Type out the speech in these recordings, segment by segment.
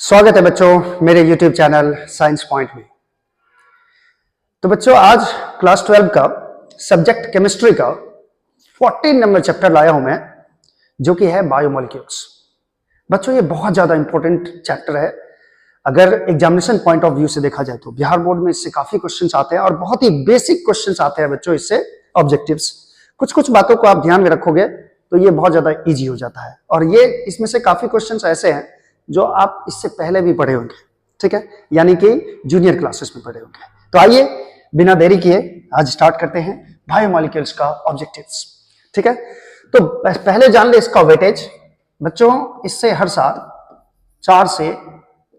स्वागत है बच्चों मेरे YouTube चैनल साइंस पॉइंट में। तो बच्चों आज क्लास 12 का सब्जेक्ट केमिस्ट्री का 14 नंबर चैप्टर लाया हूं मैं, जो कि है बायोमोलिक्यूल्स। बच्चों ये बहुत ज्यादा इंपॉर्टेंट चैप्टर है। अगर एग्जामिनेशन पॉइंट ऑफ व्यू से देखा जाए तो बिहार बोर्ड में इससे काफी क्वेश्चंस आते हैं और बहुत ही बेसिक क्वेश्चंस आते हैं बच्चों इससे, ऑब्जेक्टिव्स। कुछ कुछ बातों को आप ध्यान में रखोगे तो ये बहुत ज्यादा इजी हो जाता है। और ये इसमें से काफी क्वेश्चंस ऐसे हैं जो आप इससे पहले भी पढ़े होंगे, ठीक है, यानी कि जूनियर क्लासेस में पढ़े होंगे। तो आइए बिना देरी किए आज स्टार्ट करते हैं बायोमोलिक्यूल्स का ऑब्जेक्टिव्स, ठीक है। तो पहले जान ले इसका वेटेज। बच्चों इससे हर साल 4 से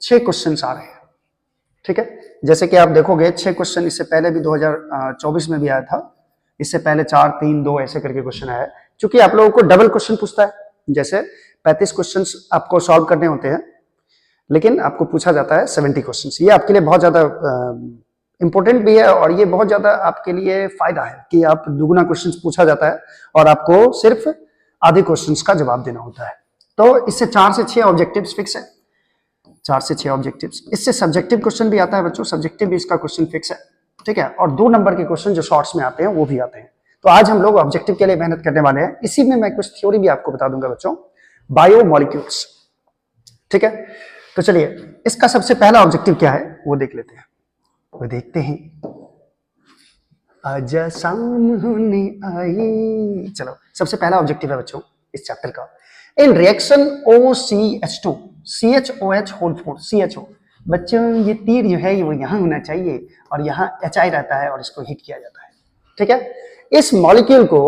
6 क्वेश्चंस आ रहे हैं, ठीक है। जैसे कि आप देखोगे 6 क्वेश्चन इससे पहले भी 2024 में भी आया था। इससे पहले 4, 3, 2 ऐसे करके क्वेश्चन आया है। क्योंकि आप लोगों को डबल क्वेश्चन पूछता है, जैसे 35 क्वेश्चंस आपको सॉल्व करने होते हैं, लेकिन आपको पूछा जाता है 70 क्वेश्चंस। ये आपके लिए बहुत ज्यादा इंपॉर्टेंट भी है और ये बहुत ज्यादा आपके लिए फायदा है कि आप दुगुना क्वेश्चंस पूछा जाता है और आपको सिर्फ आधे क्वेश्चंस का जवाब देना होता है। तो इससे 4 से 6 ऑब्जेक्टिव्स फिक्स है, 4 से 6 ऑब्जेक्टिव्स। इससे सब्जेक्टिव क्वेश्चन भी आता है बच्चों, सब्जेक्टिव भी इसका क्वेश्चन फिक्स है, ठीक है। और 2 नंबर के क्वेश्चन जो शॉर्ट्स में आते हैं वो भी आते हैं। तो आज हम लोग ऑब्जेक्टिव के लिए मेहनत करने वाले हैं। इसी में मैं कुछ थ्योरी भी आपको बता दूंगा बच्चों, बायोमोलिक्यूल्स, ठीक है। तो चलिए इसका सबसे पहला ऑब्जेक्टिव क्या है वो देख लेते हैं, वो देखते हैं। आजा शाम होने आई। चलो सबसे पहला ऑब्जेक्टिव है बच्चों इस चैप्टर का, इन रिएक्शन OCH2 CHOH होल 4 CHO। बच्चों ये तीर जो है वो यहां होना चाहिए और यहां HI रहता है और इसको हिट किया जाता है, ठीक है। इस मॉलिक्यूल को,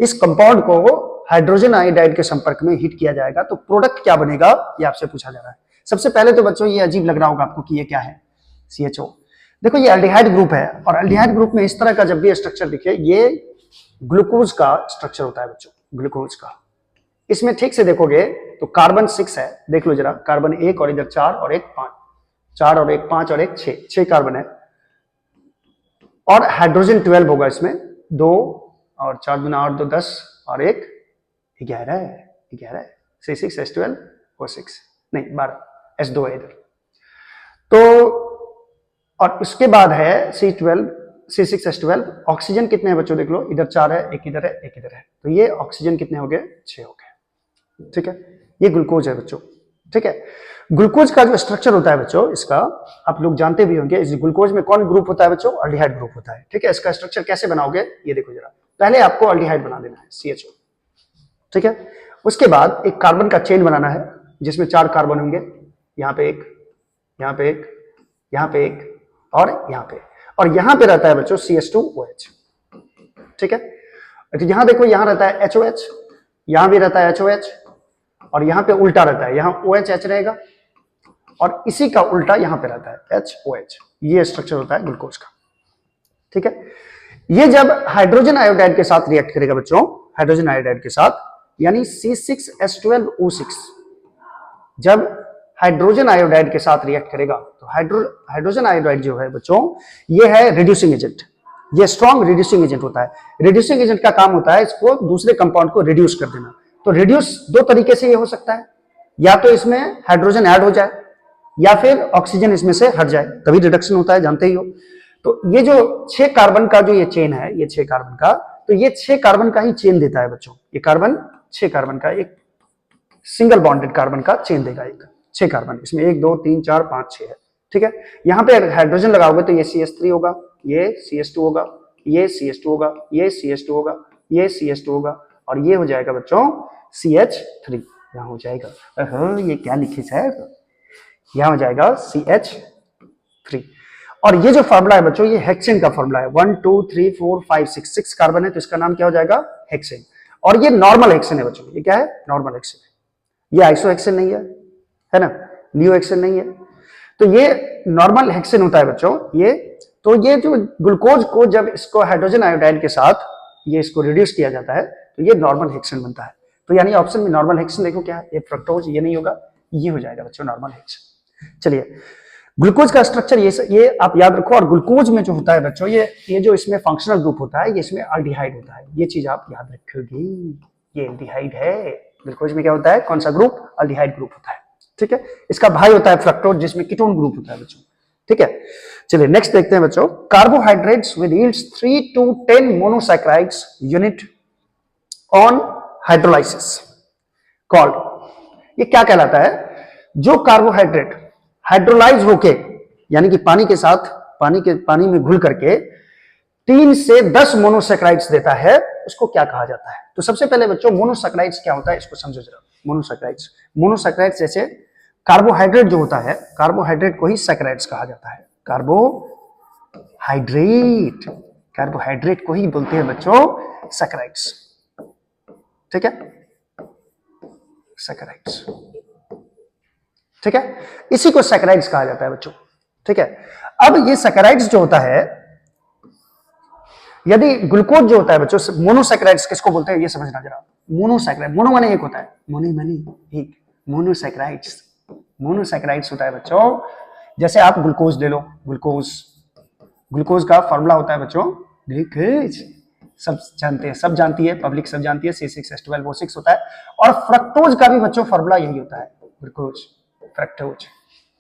इस कंपाउंड को हाइड्रोजन आयोडाइड के संपर्क में हिट किया जाएगा तो प्रोडक्ट क्या बनेगा ये आपसे पूछा जा रहा है। सबसे पहले तो बच्चों ये अजीब लग रहा होगा आपको कि ये क्या है, CHO। देखो ये एल्डिहाइड ग्रुप है और एल्डिहाइड ग्रुप में इस तरह का जब भी स्ट्रक्चर दिखे ये ग्लूकोज का स्ट्रक्चर होता है बच्चों, ग्लूकोज का। इसमें ठीक से देखोगे तो कार्बन 6 है, देख लो जरा, कार्बन 1 और इधर 4 और 1 5, 4 और 1 5 और 1 6 कार्बन है। और हाइड्रोजन 12 होगा इसमें, 2 और 4 गुना 8 2 10 और 1 11 है, C6H12 O6 नहीं 12 H2 है इधर। तो और उसके बाद है C12 C6H12। ऑक्सीजन कितने हैं बच्चों देख लो, इधर 4 है, एक इधर है, एक इधर है। तो ये ऑक्सीजन कितने हो गए, 6 हो गए, ठीक है। ये ग्लूकोज है बच्चों, ठीक है। ग्लूकोज का जो स्ट्रक्चर होता है बच्चों इसका आप लोग जानते भी होंगे। इस ग्लूकोज में कौन ग्रुप होता है बच्चों, अल्डिहाइड ग्रुप होता है, ठीक है। इसका स्ट्रक्चर कैसे बनाओगे ये देखो जरा। पहले आपको अल्डिहाइड बना देना है CHO, ठीक है। उसके बाद एक कार्बन का चेन बनाना है जिसमें 4 कार्बन होंगे, यहाँ पे एक, यहाँ पे एक, यहाँ पे एक और यहाँ पे, और यहाँ पे रहता है बच्चों CH2OH, ठीक है। तो यहाँ देखो यहाँ रहता है HOH, यहाँ भी रहता है HOH और यहाँ पे उल्टा रहता है, यहाँ OHH रहेगा और इसी का उल्टा यहाँ पे रहता है HOH। ये स्ट्रक्चर होता है ग्लूकोज का, ठीक है। ये जब हाइड्रोजन आयोडाइड के साथ रिएक्ट करेगा बच्चों, हाइड्रोजन आयोडाइड के साथ, यानी C6H12O6 जब हाइड्रोजन आयोडाइड के साथ रिएक्ट करेगा तो हाइड्रोजन आयोडाइड जो है बच्चों ये है रिड्यूसिंग एजेंट, ये स्ट्रॉन्ग रिड्यूसिंग एजेंट होता है। रिड्यूसिंग एजेंट का काम होता है इसको दूसरे कंपाउंड को रिड्यूस कर देना। तो रिड्यूस 2 तरीके से ये हो सकता है, या तो इसमें हाइड्रोजन ऐड हो जाए या फिर ऑक्सीजन इसमें से हट जाए, तभी रिडक्शन होता है, जानते ही हो। तो ये जो 6 कार्बन का जो ये चेन है, ये 6 कार्बन का, तो ये 6 कार्बन का ही चेन देता है बच्चों। ये कार्बन 6 कार्बन का एक सिंगल बॉन्डेड कार्बन का चेन देगा, एक 6 कार्बन, इसमें 1 2 3 4 5 6 है, ठीक है। यहाँ पे हाइड्रोजन लगाओगे तो ये CH3 होगा, ये CH2 होगा, ये CH2 होगा, ये CH2 होगा, ये CH2 होगा और ये हो जाएगा बच्चों CH3। यहाँ हो जाएगा, ये क्या लिखे सर, यहाँ हो जाएगा CH3। और ये जो फॉर्मूला है बच्चों ये हेक्सेन का फॉर्मूला है, 1 2 3 4 5 6 कार्बन है तो इसका नाम क्या हो जाएगा, हेक्सेन। और ये नॉर्मल हेक्सेन है बच्चों, ये क्या है, नॉर्मल हेक्सेन है, ये आइसो हेक्सेन नहीं है ना, नियो हेक्सेन नहीं है। तो ये नॉर्मल हेक्सेन होता है बच्चों ये। तो ये जो ग्लूकोज को जब इसको हाइड्रोजन आयोडाइड के साथ ये इसको रिड्यूस किया जाता है तो ये नॉर्मल हेक्सेन बनता है। तो यानी ऑप्शन में नॉर्मल हेक्सेन देखो क्या है, ये फ्रक्टोज, ये नहीं होगा, ये हो जाएगा बच्चों नॉर्मल हेक्सेन। चलिए ग्लूकोज का स्ट्रक्चर ये आप याद रखो। और ग्लूकोज में जो होता है बच्चों ये जो इसमें फंक्शनल ग्रुप होता है ये इसमें अल्डिहाइड होता है, ये चीज आप याद रखोगे, ये एल्डिहाइड है। ग्लूकोज में क्या होता है, कौन सा ग्रुप, अल्डिहाइड ग्रुप होता है, ठीक है। इसका भाई होता है फ्रक्टोज, जिसमें कीटोन ग्रुप होता है बच्चों, ठीक है। चलिए नेक्स्ट देखते हैं बच्चों, carbohydrates with yields 3 to 10 monosaccharides unit on hydrolysis called. ये क्या कहलाता है? जो कार्बोहाइड्रेट हाइड्रोलाइज होके, यानी कि पानी के साथ पानी में घुल करके 3 से 10 मोनोसैकेराइड्स देता है, उसको क्या कहा जाता है? तो सबसे पहले बच्चों मोनोसैकेराइड्स क्या होता है इसको समझो जरा। मोनोसैकेराइड्स जैसे कार्बोहाइड्रेट जो होता है, कार्बोहाइड्रेट को ही सैकेराइड्स कहा जाता है। कार्बोहाइड्रेट को ही बोलते हैं बच्चों सैकेराइड्स, ठीक है, सैकेराइड्स, ठीक है। इसी को सैकेराइड्स कहा जाता है बच्चों, ठीक है। अब ये सैकेराइड्स जो होता है, यदि ग्लूकोज जो होता है बच्चों, मोनोसैकेराइड्स किसको बोलते हैं ये समझना जरा। मोनोसैकेराइड, मोनो माने एक होता है, एक, मोनोसैकेराइड्स होता है बच्चों। जैसे आप ग्लूकोज ले लो, ग्लूकोज का फॉर्मूला होता है बच्चों ग्लूकोज, सब जानते हैं, सब जानती है पब्लिक, सब जानती है C6H12O6 होता है। और फ्रक्टोज का भी बच्चों फॉर्मूला यही होता है, ग्लूकोज, फ्रक्टोज,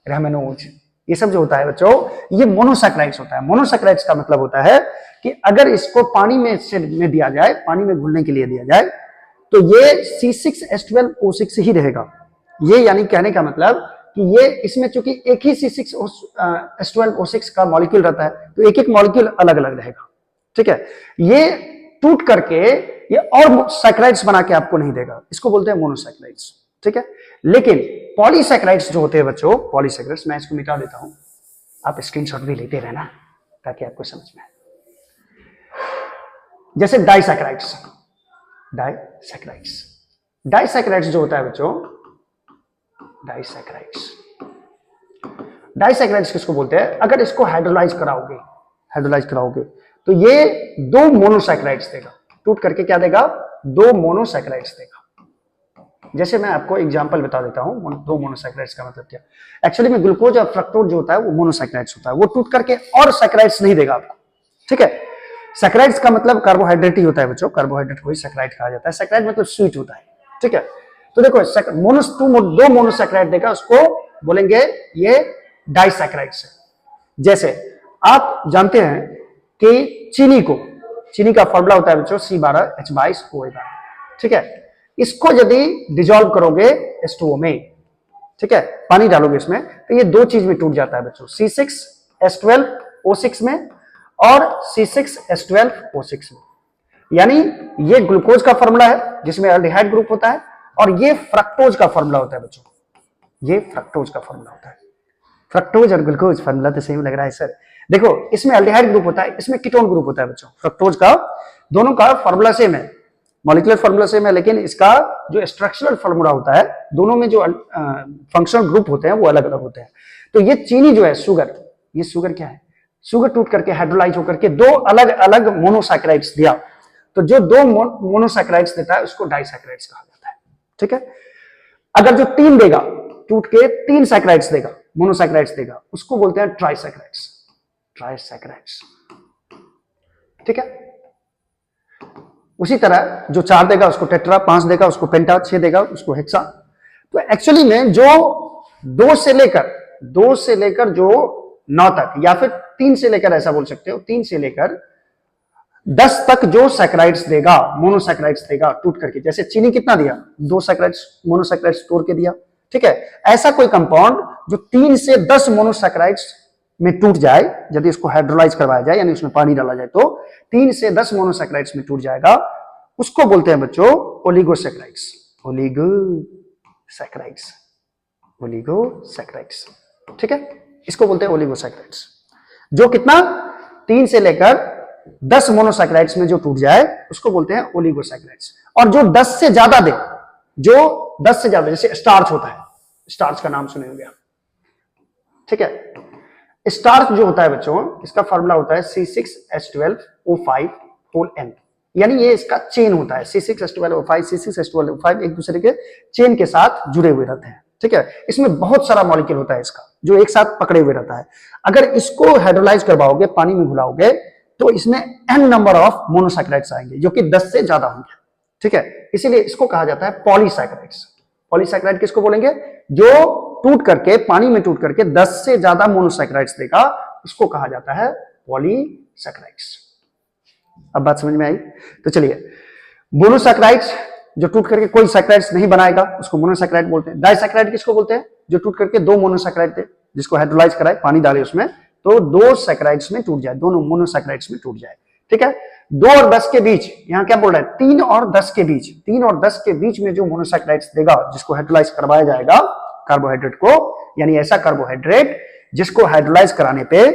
रेमनोज, ये सब जो होता है बच्चों ये मोनोसैकेराइड्स होता है। मोनोसैकेराइड्स का मतलब होता है कि अगर इसको पानी में दिया जाए, पानी में घुलने के लिए दिया जाए, तो ये C6H12O6 ही रहेगा। ये यानी कहने का मतलब कि ये इसमें चूंकि एक ही C6H12O6 का मॉलिक्यूल रहता है, तो एक एक मॉलिक्यूल अलग अलग रहेगा, ठीक है। ये टूट करके ये और सैकेराइड्स बना के आपको नहीं देगा, इसको बोलते हैं मोनोसैकेराइड्स, ठीक है। लेकिन पॉलीसैकेराइड्स जो होते हैं बच्चों, पॉलीसैकेराइड्स, मैं इसको मिटा देता हूं, आप स्क्रीनशॉट भी लेते रहना ताकि आपको समझ में आए। जैसे डाइसैकेराइड्स जो होता है बच्चों, डाइसैकेराइड्स किसको बोलते हैं? अगर इसको हाइड्रोलाइज कराओगे तो ये 2 मोनोसैकेराइड्स देगा, टूट करके क्या देगा? 2 मोनोसैकेराइड्स देगा। जैसे मैं आपको एग्जांपल बता देता हूं, 2 मोनोसैकेराइड्स का मतलब क्या। एक्चुअली में ग्लूकोज और फ्रक्टोज जो होता है वो मोनोसैकेराइड्स होता है, वो टूट करके और सैकेराइड्स नहीं देगा आपको, ठीक है। सैकेराइड्स का मतलब कार्बोहाइड्रेट ही होता है बच्चों, कार्बोहाइड्रेट को ही सैकेराइड कहा जाता है। सैकेराइड मतलब स्वीट होता है, ठीक है। तो देखो 2 मोनोसैकेराइड देगा, उसको बोलेंगे ये डाइसैकेराइड्स है। जैसे आप जानते हैं कि चीनी का फॉर्मूला होता है बच्चों C12H22O12, ठीक है। इसको यदि डिजोल्व करोगे H2O में, ठीक है, पानी डालोगे इसमें, तो ये 2 चीज में टूट जाता है बच्चों, C6H12O6 में और C6H12O6 में। यानी ये ग्लूकोज का फॉर्मूला है जिसमें एल्डिहाइड ग्रुप होता है, और ये फ्रक्टोज का फॉर्मूला होता है बच्चों, ये फ्रक्टोज का फॉर्मूला होता है। फ्रक्टोज और ग्लूकोज फॉर्मूला तो सेम लग रहा है सर। देखो इसमें एल्डिहाइड ग्रुप होता है, इसमें कीटोन ग्रुप होता है बच्चों। फ्रक्टोज का दोनों का फॉर्मूला सेम है, मॉलिक्यूलर फॉर्मूला सेम है, लेकिन इसका जो स्ट्रक्चरल फॉर्मूला होता है, दोनों में जो फंक्शनल ग्रुप होते हैं वो अलग अलग होते हैं। तो ये चीनी जो है शुगर, ये शुगर क्या है? शुगर टूट करके हाइड्रोलाइज होकर के 2 अलग अलग मोनोसैकेराइड्स दिया, तो जो 2 मोनोसैकेराइड्स देता है उसको डाइसैकेराइड्स कहा जाता है, ठीक है। अगर जो 3 देगा, टूट के 3 सैकेराइड्स देगा, मोनोसैकेराइड्स देगा, उसको बोलते हैं ट्राइसैकेराइड्स, ठीक है। उसी तरह जो 4 देगा उसको टेट्रा, 5 देगा उसको पेंटा, 6 देगा उसको हेक्सा। तो एक्चुअली में जो 2 से लेकर जो 9 तक, या फिर 3 से लेकर, ऐसा बोल सकते हो, 3 से लेकर 10 तक जो सैकेराइड्स देगा, मोनोसैकेराइड्स देगा टूट करके, जैसे चीनी कितना दिया? 2 सैकेराइड्स मोनोसैकेराइड्स तोड़ के दिया, ठीक है। ऐसा कोई कंपाउंड जो 3 से 10 मोनोसैकेराइड्स में टूट जाए, यदि इसको हाइड्रोलाइज करवाया जाए, यानी उसमें पानी डाला जाए, तो 3 से 10 मोनोसैकेराइड्स में टूट जाएगा, उसको बोलते हैं बच्चों ओलिगोसैकेराइड्स, ठीक है। इसको बोलते हैं ओलिगोसैकेराइड्स। जो कितना 3 से लेकर 10 मोनोसैकेराइड्स में जो टूट जाए उसको बोलते हैं ओलिगोसैकेराइड्स। और जो 10 से ज्यादा दे, जो 10 से ज्यादा, जैसे स्टार्च होता है, स्टार्च का नाम सुने होंगे आप, ठीक है। स्टार्च जो होता है बच्चों, इसका फॉर्मूला होता है C6H12O5 यानी ये इसका चेन होता है। C6H12O5 C6H12O5 एक दूसरे के चेन के साथ जुड़े हुए रहते हैं, ठीक है। इसमें बहुत सारा मॉलिक्यूल होता है इसका, जो एक साथ पकड़े हुए रहता है। अगर इसको हाइड्रोलाइज करवाओगे, पानी में घुलाओगे, तो इसमें n नंबर ऑफ मोनोसैकेराइड्स आएंगे, जो कि 10 से ज्यादा होंगे, ठीक है। इसीलिए इसको कहा जाता है पॉलीसैकेराइड्स। पॉलीसैकेराइड किसको बोलेंगे? जो टूट करके पानी में टूट करके 10 से ज्यादा मोनोसैकेराइड्स देगा उसको कहा जाता है पॉलीसैकेराइड्स। अब बात समझ में आई? तो चलिए, मोनोसैकेराइड्स जो टूट करके कोई सैकेराइड्स नहीं बनाएगा उसको मोनोसैकेराइड बोलते हैं। डाइसैकेराइड किसको बोलते हैं? जो टूट करके दो मोनोसैकेराइड थे जिसको हाइड्रोलाइज कराए, पानी डाले उसमें तो दो सैकेराइड्स में टूट जाए, दोनों मोनोसैकेराइड्स में टूट जाए। ठीक है, 2 और 10 के बीच, यहां क्या बोल रहा है 3 और 10 के बीच, 3 और 10 के बीच में जो मोनोसैकेराइड्स देगा जिसको हाइड्रोलाइज करवाया जाएगा कार्बोहाइड्रेट को, यानी ऐसा कार्बोहाइड्रेट जिसको हाइड्रोलाइज कराने पे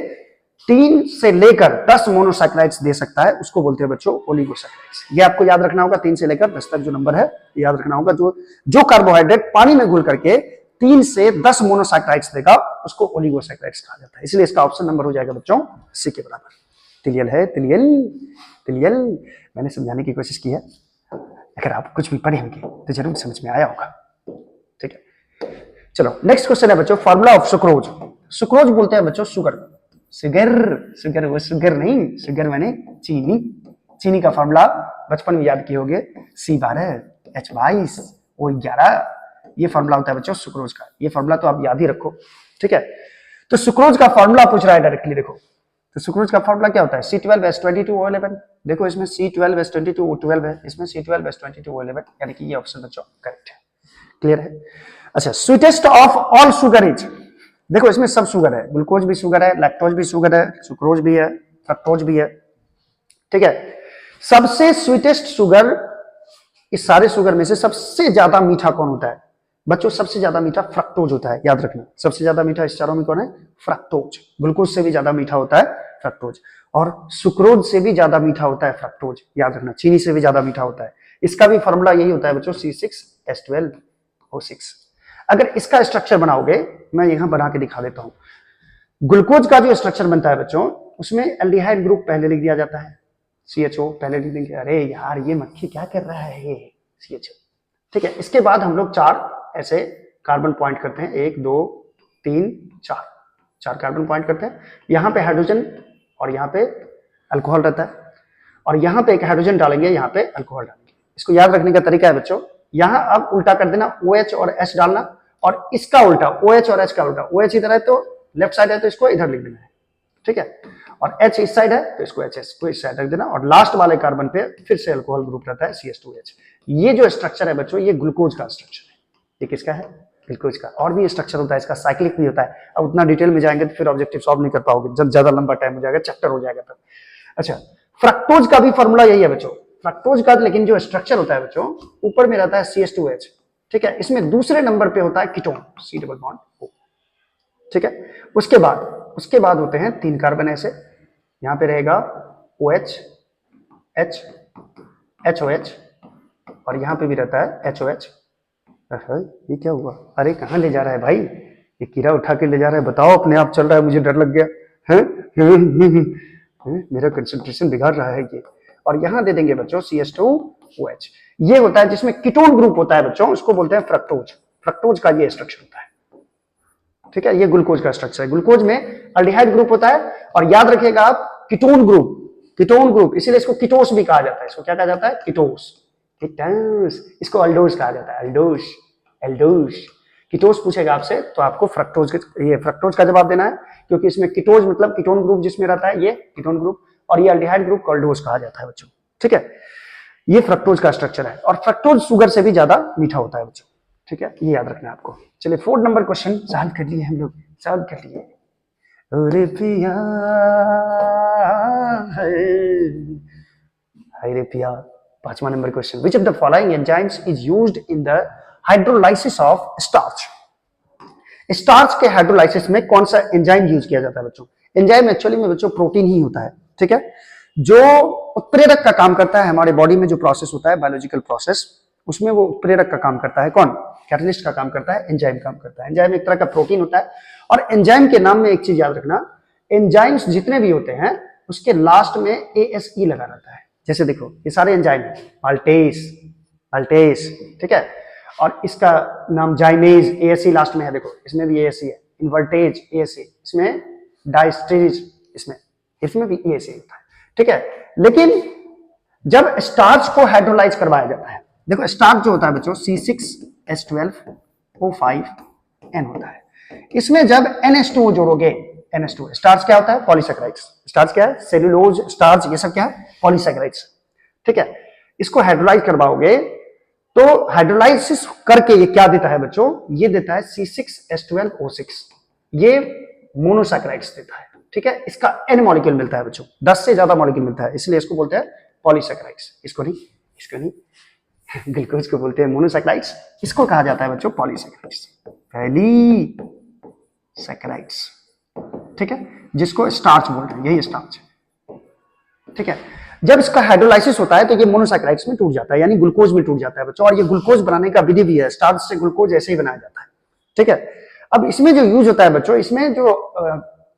3 से लेकर 10 मोनोसैकेराइड्स दे सकता है, उसको बोलते हैं बच्चों ओलिगोसैकेराइड्स। ये आपको याद रखना होगा, 3 से लेकर 10 तक जो नंबर है याद रखना होगा। जो कार्बोहाइड्रेट पानी में घुल करके 3 से 10 मोनोसैकेराइड्स देगा उसको ओलिगोसैकेराइड्स कहा जाता है। इसलिए इसका ऑप्शन नंबर हो जाएगा बच्चों सी के बराबर। क्लियर है? क्लियर मैंने समझाने की कोशिश की है, अगर आप कुछ भी पढ़े होंगे तो जरूर समझ में आया होगा। ठीक है, चलो नेक्स्ट क्वेश्चन है बच्चों, फार्मूला ऑफ सुक्रोज। सुक्रोज बोलते हैं बच्चों शुगर। शुगर वो शुगर नहीं, शुगर माने चीनी। चीनी का फार्मूला बचपन में याद किए होंगे, C12H22O11, ये फार्मूला होता है बच्चों सुक्रोज का। ये फार्मूला तो आप याद ही रखो। ठीक है, तो सुक्रोज का फार्मूला पूछ रहा है डायरेक्टली। देखो तो सुक्रोज का फार्मूला क्या होता है, C12H22O11। देखो इसमें C12H22O12 है, इसमें C12H22O11, यानी कि ये ऑप्शन बच्चों करेक्ट है। क्लियर है? अच्छा, sweetest of all sugar is, देखो इसमें सब शुगर है, ग्लूकोज भी शुगर है, लैक्टोज भी शुगर है, सुक्रोज भी है, फ्रक्टोज भी है। ठीक है, सबसे स्वीटेस्ट शुगर, इस सारे शुगर में से सबसे ज्यादा मीठा कौन होता है बच्चों? सबसे ज्यादा मीठा फ्रक्टोज होता है, याद रखना। सबसे ज्यादा मीठा इस चारों में कौन है? फ्रक्टोज। ग्लूकोज से भी ज्यादा मीठा होता है फ्रक्टोज, और सुक्रोज से भी ज्यादा मीठा होता है फ्रक्टोज, याद रखना। चीनी से भी ज्यादा मीठा होता है। इसका भी फॉर्मूला यही होता है बच्चों, C6H12O6। अगर इसका स्ट्रक्चर बनाओगे, मैं यहां बना के दिखा देता हूं। ग्लूकोज का जो स्ट्रक्चर बनता है बच्चों, उसमें एल्डिहाइड ग्रुप पहले लिख दिया जाता है, CHO पहले लिख देंगे। अरे यार ये मक्खी क्या कर रहा है, ये CHO। ठीक है, इसके बाद हम लोग 4 ऐसे कार्बन पॉइंट करते हैं, 1 2 3 4 कार्बन पॉइंट करते हैं। यहां पे हाइड्रोजन और यहां पे अल्कोहल रहता है, और यहां पे एक हाइड्रोजन डालेंगे, यहां पे अल्कोहल डालेंगे। इसको याद रखने का तरीका है बच्चों, यहां अब उल्टा कर देना, OH और H डालना, और इसका उल्टा OH और H का उल्टा, OH इधर है तो लेफ्ट साइड है तो इसको इधर लिख देना है। ठीक है, और H इस साइड है तो इसको HS को इस साइड रख देना, और लास्ट वाले कार्बन पे फिर से अल्कोहल ग्रुप रहता है CH2H। ये जो स्ट्रक्चर है बच्चों, ये ग्लूकोज का स्ट्रक्चर है। ये किसका है? ग्लूकोज का। और भी स्ट्रक्चर होता है इसका, साइक्लिक भी होता है। अब उतना डिटेल में जाएंगे तो फिर ऑब्जेक्टिव सॉल्व नहीं कर पाओगे, जब ज्यादा लंबा टाइम हो जाएगा, चैप्टर हो जाएगा तब। अच्छा, फ्रक्टोज का भी फॉर्मूला यही है बच्चों, फ्रक्टोज का, लेकिन जो स्ट्रक्चर होता है बच्चों, ऊपर में रहता है CH2H। ठीक है, इसमें दूसरे नंबर पे होता है ketone, C double bond O। ठीक है, उसके बाद होते हैं 3 कार्बन ऐसे, यहां पे रहेगा OH H HOH, और यहां पे भी रहता है HOH। ये क्या हुआ? अरे कहां ले जा रहा है भाई, ये कीड़ा उठा के ले जा रहा है, बताओ। अपने आप चल रहा है, मुझे डर लग गया है। मेरा कंसंट्रेशन बिगाड़ रहा है ये। और यहां दे देंगे बच्चों CH2OH। ये होता है जिसमें कीटोन ग्रुप होता है बच्चों, उसको बोलते हैं फ्रक्टोज। फ्रक्टोज का ये स्ट्रक्चर होता है। ठीक है, ये ग्लूकोज का स्ट्रक्चर है। ग्लूकोज में अल्डिहाइड ग्रुप होता है, और याद रखिएगा आप कीटोन ग्रुप, इसीलिए इसको कीटोस भी कहा जाता है। इसको क्या कहा जाता है? कीटोस। इसको अल्डोस कहा जाता है, एल्डोस। कीटोस पूछेगा आपसे तो आपको फ्रक्टोज का जवाब देना है, क्योंकि इसमें कीटोज मतलब कीटोन ग्रुप जिसमें रहता है, ये कीटोन ग्रुप, और ये अल्डिहाइड ग्रुप को अल्डोस कहा जाता है बच्चों। ठीक है, ये फ्रक्टोज का स्ट्रक्चर है, और फ्रक्टोज शुगर से भी ज्यादा मीठा होता है बच्चों। ठीक है, ये याद रखना है आपको। चलिए 4 नंबर क्वेश्चन सॉल्व कर लिए हम लोग, सॉल्व कर लिए। अरे पिया हाय रे पिया। 5वां number question, which of the following enzymes is used in the hydrolysis of starch? Starch के हाइड्रोलाइसिस में कौन सा एंजाइम यूज किया जाता है बच्चों? एंजाइम एक्चुअली में बच्चों प्रोटीन ही होता है। ठीक है, जो उत्प्रेरक का काम करता है हमारे बॉडी में, जो प्रोसेस होता है बायोलॉजिकल प्रोसेस, उसमें वो उत्प्रेरक का काम करता है। कौन? कैटलिस्ट का काम करता है, एंजाइम काम करता है। एंजाइम एक तरह का प्रोटीन होता है, और एंजाइम के नाम में एक चीज याद रखना, एंजाइम्स जितने भी होते हैं उसके लास्ट में ASE लगा रहता है। जैसे देखो ये सारे एंजाइम है, अल्टेस, ठीक है, और इसका नाम जाइनेज, ASE लास्ट में है। देखो इसमें भी ASE है, इन्वर्टेज ASE, इसमें डाइस्टेज, इसमें भी ASE होता है। ठीक है, लेकिन जब स्टार्च को हाइड्रोलाइज करवाया जाता है, देखो स्टार्च जो होता है बच्चों C6H12O5, N होता है। इसमें जब NH2 जोड़ोगे, NH2 स्टार्च क्या होता है? पॉलीसैकेराइड्स। स्टार्च क्या है? सेल्यूलोज, स्टार्च, ये सब क्या है? पॉलीसैकेराइड्स। ठीक है, इसको हाइड्रोलाइज करवाओगे तो हाइड्रोलाइसिस करके ये क्या देता है बच्चों? ये देता है C6H12O6, ये मोनोसैकेराइड्स देता है। ठीक है, इसका N मॉलिक्यूल मिलता है बच्चों, 10 से ज्यादा मॉलिक्यूल मिलता है, इसलिए इसको बोलते हैं पॉलीसैकेराइड्स। इसको नहीं ग्लूकोज को बोलते हैं मोनोसैकेराइड्स, इसको कहा जाता है बच्चों पॉलीसैकेराइड्स, पॉलीसैकेराइड्स। ठीक है, जिसको स्टार्च बोल रहे हैं, यही स्टार्च। ठीक है, जब इसका हाइड्रोलाइसिस होता है तो ये मोनोसैकेराइड्स में टूट जाता है, यानी ग्लूकोज में टूट जाता है बच्चों। और ये ग्लूकोज बनाने का विधि भी है, स्टार्च से ग्लूकोज ऐसे ही बनाया जाता है। ठीक है, अब इसमें जो यूज होता है बच्चों, इसमें जो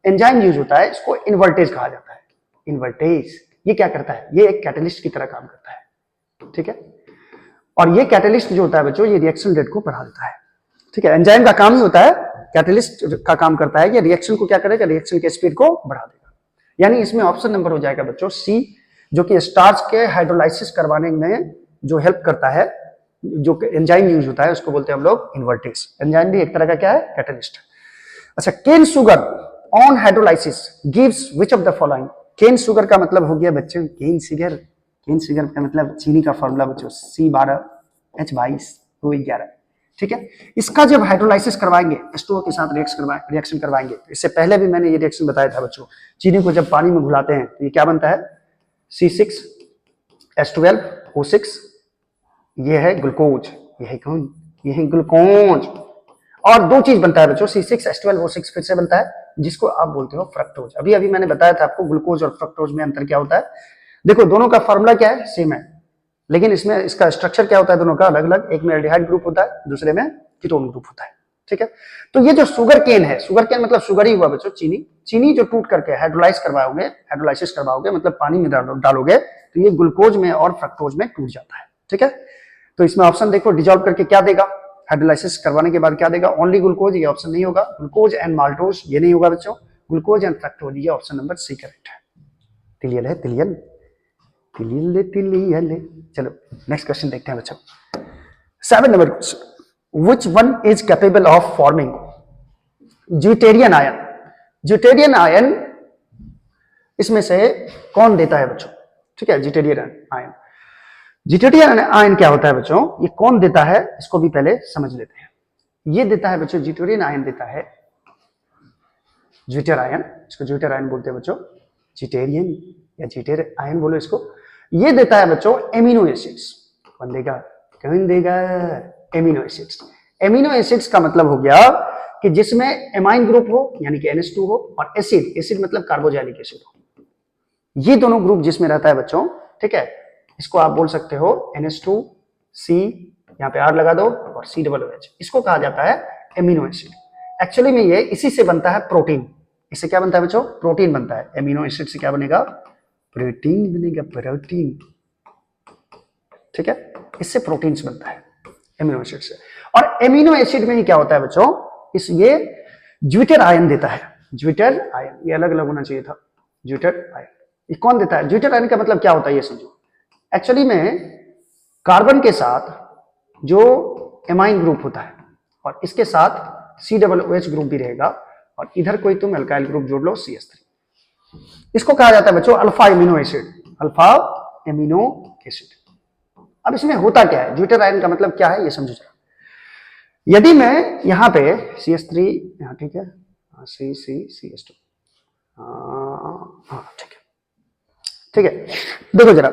एंजाइम यूज होता है, इसको इन्वर्टेज कहा जाता है। इन्वर्टेज ये क्या करता है? ये एक कैटलिस्ट की तरह काम करता है। ठीक है, और ये कैटलिस्ट जो होता है बच्चों, ये रिएक्शन रेट को बढ़ा देता है। ठीक है, एंजाइम का काम ही होता है, कैटलिस्ट का काम करता है कि रिएक्शन को क्या करेगा? रिएक्शन के स्पीड को बढ़ा देगा। यानी इसमें ऑप्शन नंबर हो जाएगा बच्चों सी, जो कि स्टार्च के हाइड्रोलाइसिस करवाने में जो हेल्प करता है, जो एंजाइम यूज होता है, उसको बोलते हैं हम लोग इन्वर्टेज। एंजाइम भी एक तरह का क्या है? कैटलिस्ट। अच्छा, cane sugar on hydrolysis gives which of the following? Cane sugar का मतलब हो गया बच्चों, केन शुगर का मतलब चीनी का फॉर्मूला बच्चों C12H22O11। ठीक है, इसका जब हाइड्रोलाइसिस करवाएंगे, H2O के साथ रिएक्शन करवाएंगे, इससे पहले भी मैंने ये रिएक्शन बताया था बच्चों, चीनी को जब पानी में घुलाते हैं तो ये क्या बनता है? C6H12O6, ये है ग्लूकोज, ये है कौन? ये है ग्लूकोज। और दो चीज बनता है बच्चों, C6H12O6 फिर से बनता है, जिसको आप बोलते हो फ्रक्टोज। अभी मैंने बताया था आपको ग्लूकोज और फ्रक्टोज में अंतर क्या होता है। देखो, दोनों का फॉर्मूला क्या है? सेम है, लेकिन इसमें इसका स्ट्रक्चर क्या होता है दोनों का अलग अलग। एक में एल्डिहाइड ग्रुप होता है, दूसरे में कीटोन ग्रुप होता है। ठीक है, तो ये जो शुगर केन है, शुगर केन मतलब शुगर ही हुआ बच्चों, चीनी जो टूट करके हाइड्रोलाइसिस करवाओगे मतलब पानी में डालोगे, तो ये ग्लूकोज में और फ्रक्टोज में टूट जाता है। ठीक है, तो इसमें ऑप्शन देखो, डिजॉल्व करके क्या देगा? हाइड्रोलाइसिस करवाने के बाद क्या देगा? ओनली ग्लूकोज, ये ऑप्शन नहीं होगा। ग्लूकोज एंड माल्टोज, ये नहीं होगा बच्चों। ग्लूकोज एंड फ्रक्टोज, ये ऑप्शन नंबर सी करेक्ट है। तिलियल है, तिलियल। चलो नेक्स्ट क्वेश्चन देखते हैं बच्चों। 7 number question, which one is capable of forming deuteron ion? Deuteron ion इसमें से कौन देता है बच्चों? ठीक है, ड्यूटेरियन आयन। ड्यूटेरियन आयन क्या होता है बच्चों? ये कौन देता है, इसको भी पहले समझ लेते हैं। ये देता है बच्चों, ड्यूटेरियन आयन देता है ज्यूटर आयन, इसको ज्यूटर आयन बोलते हैं बच्चों, ड्यूटेरियन या ज्यूटर आयन बोलो इसको। ये देता है बच्चों एमिनो एसिड्स। कौन देगा? Amino acids. एमिनो एसिड्स का मतलब हो गया कि जिसमें एमाइन ग्रुप हो, यानी कि NH2 हो, और एसिड मतलब कार्बोजाइलिक एसिड हो, ये दोनों ग्रुप जिसमें रहता है बच्चों। ठीक है, इसको आप बोल सकते हो NH2C, यहाँ पे R लगा दो, और COOH, इसको कहा जाता है एमिनो एसिड। एक्चुअली में ये इसी से बनता है प्रोटीन। इससे क्या बनता है बच्चों? प्रोटीन बनता है। एमिनो एसिड से क्या बनेगा? प्रोटीन बनेगा, प्रोटीन। ठीक है, इससे प्रोटीन्स बनता है एमिनो एसिड से। और एमिनो एसिड में ही क्या होता है बच्चों? ये ज्यूटर आयन देता है। ज्यूटर आयन, ये अलग अलग होना चाहिए था। ज्यूटर आयन ये कौन देता है? ज्यूटर आयन का मतलब क्या होता है ये समझो। एक्चुअली में कार्बन के साथ जो एमाइन ग्रुप होता है, और इसके साथ COOH ग्रुप भी रहेगा, और इधर कोई तुम अल्काइल ग्रुप जोड़ लो, CH3, इसको कहा जाता है बच्चों alpha amino acid. Alpha amino acid. अब इसमें होता क्या है? ज्यूटर आयन का मतलब क्या है ये समझो जरा। यदि मैं यहाँ पे CH3, यहाँ ठीक है, CH2, हाँ ठीक है, देखो जरा,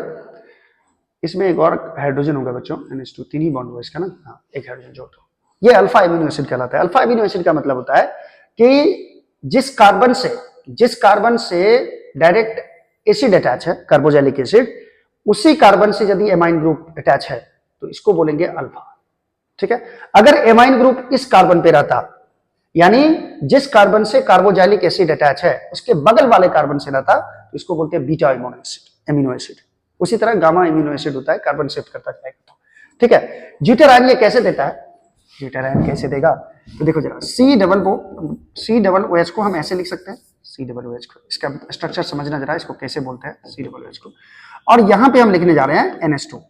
इसमें एक और हाइड्रोजन होगा बच्चों, NH2, 3 ही बॉन्ड हुआ इसका ना, हाँ, एक हाइड्रोजन जोड़ दो, ये अल्फा एमिनो एसिड कहलाता है। अल्फा एमिनो एसिड का मतलब होता है कि जिस कार्बन से डायरेक्ट एसिड अटैच है, कार्बोजाइलिक एसिड, उसी कार्बन से यदि एमाइन ग्रुप अटैच है तो इसको बोलेंगे अल्फा। ठीक है, अगर एमाइन ग्रुप इस कार्बन पे रहता, यानी जिस कार्बन से कार्बोजाइलिक एसिड अटैच है उसके बगल वाले कार्बन से रहता, तो इसको बोलते हैं बीटा एमिनो एसिड। उसी तरह गामा एमिनो एसिड होता है, कार्बन शिफ्ट करता जाएगा। ठीक है, ज्यूटर आयन ये कैसे देता है? ज्यूटर आयन कैसे देगा? तो देखो जरा, COOH को हम ऐसे लिख सकते हैं, COOH को, इसका स्ट्रक्चर समझना जरा, इसको कैसे बोलते हैं COOH को। और यहां पे हम लिखने जा रहे हैं NH2,